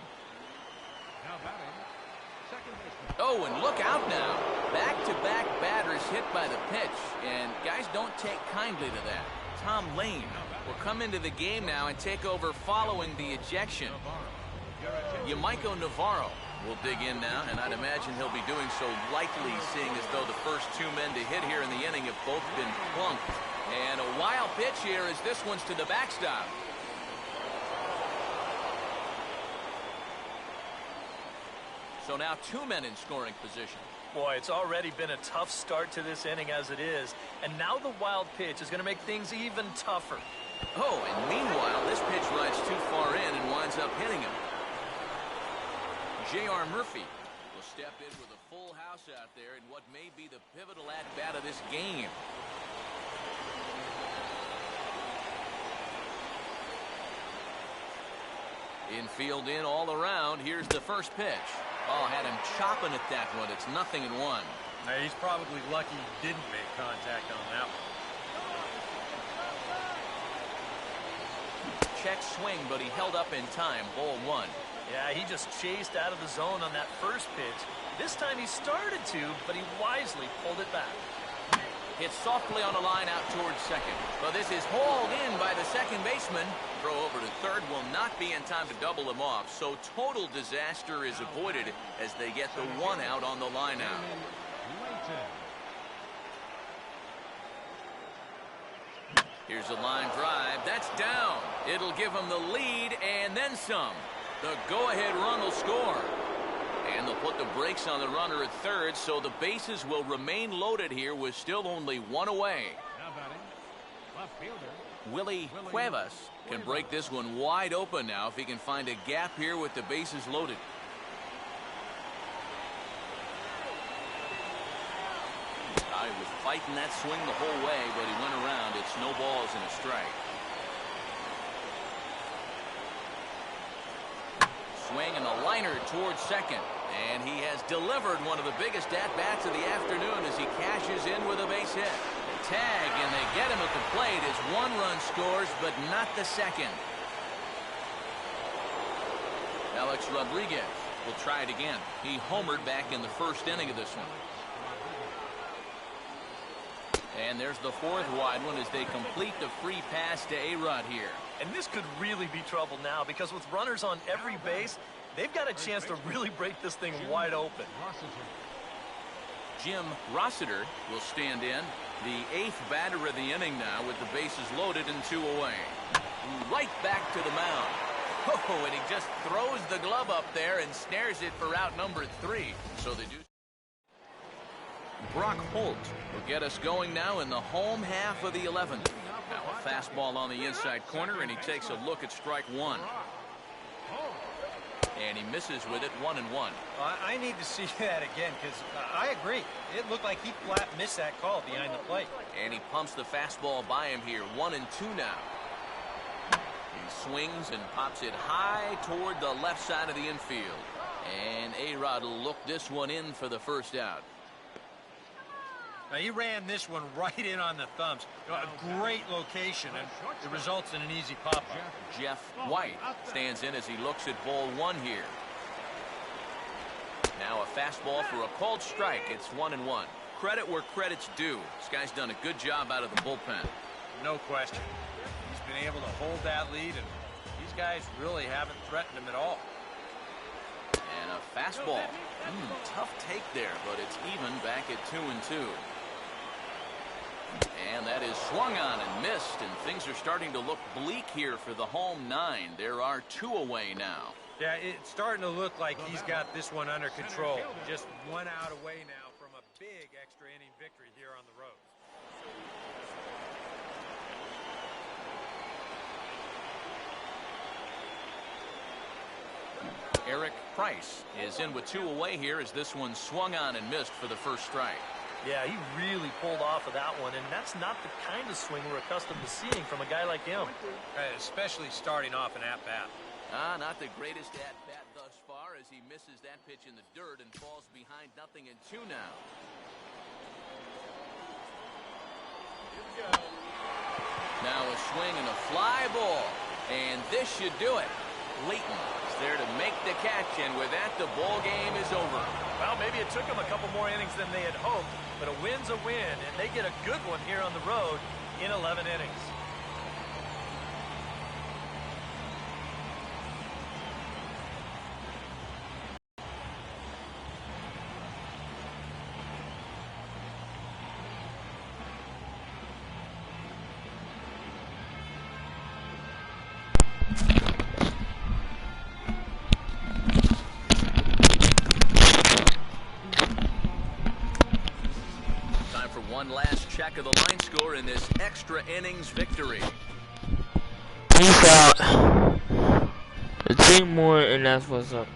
Oh, and look out now. Back-to-back batters hit by the pitch, and guys don't take kindly to that. Tom Lane will come into the game now and take over following the ejection. Yamaiko Navarro will dig in now, and I'd imagine he'll be doing so lightly, seeing as though the first two men to hit here in the inning have both been plunked. And a wild pitch here as this one's to the backstop. So now two men in scoring position. Boy, it's already been a tough start to this inning as it is. And now the wild pitch is going to make things even tougher. Oh, and meanwhile, this pitch rides too far in and winds up hitting him. J.R. Murphy will step in with a full house out there in what may be the pivotal at-bat of this game. Infield in all around. Here's the first pitch. Oh, had him chopping at that one. It's 0-1. Now, he's probably lucky he didn't make contact on that one. Check swing, but he held up in time. Ball 1. Yeah, he just chased out of the zone on that first pitch. This time he started to, but he wisely pulled it back. Hit softly on a line out towards second. But this is hauled in by the second baseman. Throw over to third will not be in time to double him off. So total disaster is avoided as they get the one out on the line out. Here's a line drive. That's down. It'll give him the lead and then some. The go-ahead run will score. And they'll put the brakes on the runner at third, so the bases will remain loaded here with still only one away. Now batting, left fielder. Willie Cuevas can break this one wide open now if he can find a gap here with the bases loaded. He was fighting that swing the whole way, but he went around. It's no balls and a strike. Swing and a liner towards second. And he has delivered one of the biggest at-bats of the afternoon as he cashes in with a base hit. Tag, and they get him at the plate as one run scores, but not the second. Alex Rodriguez will try it again. He homered back in the first inning of this one. And there's the fourth wide one as they complete the free pass to A-Rod here. And this could really be trouble now because with runners on every base, they've got a chance to really break this thing wide open. Jim Rossiter will stand in, the eighth batter of the inning now with the bases loaded and two away. Right back to the mound. Oh, and he just throws the glove up there and snares it for out number 3. So they do. Brock Holt will get us going now in the home half of the 11th. Now a fastball on the inside corner, and he takes a look at strike one. And he misses with it 1-1. I need to see that again because I agree. It looked like he flat missed that call behind the plate. And he pumps the fastball by him here. 1-2 now. He swings and pops it high toward the left side of the infield. And A-Rod will look this one in for the first out. Now, he ran this one right in on the thumbs. A great location, and it results in an easy pop-up. Jeff White stands in as he looks at ball 1 here. Now a fastball for a called strike. It's 1-1. Credit where credit's due. This guy's done a good job out of the bullpen. No question. He's been able to hold that lead, and these guys really haven't threatened him at all. And a fastball. Tough take there, but it's even back at 2-2. And that is swung on and missed, and things are starting to look bleak here for the home 9. There are 2 away now. Yeah, it's starting to look like he's got this one under control. Just 1 out away now from a big extra inning victory here on the road. Eric Price is in with 2 away here as this one swung on and missed for the first strike. Yeah, he really pulled off of that one, and that's not the kind of swing we're accustomed to seeing from a guy like him. Especially starting off an at-bat. Not the greatest at-bat thus far. as he misses that pitch in the dirt and falls behind 0-2 now. Now a swing and a fly ball. And this should do it. Leighton is there to make the catch, and with that, the ball game is over. Well, maybe it took them a couple more innings than they had hoped, but a win's a win, and they get a good one here on the road in 11 innings. One last check of the line score in this extra innings victory. Peace out. 2 more and that's what's up.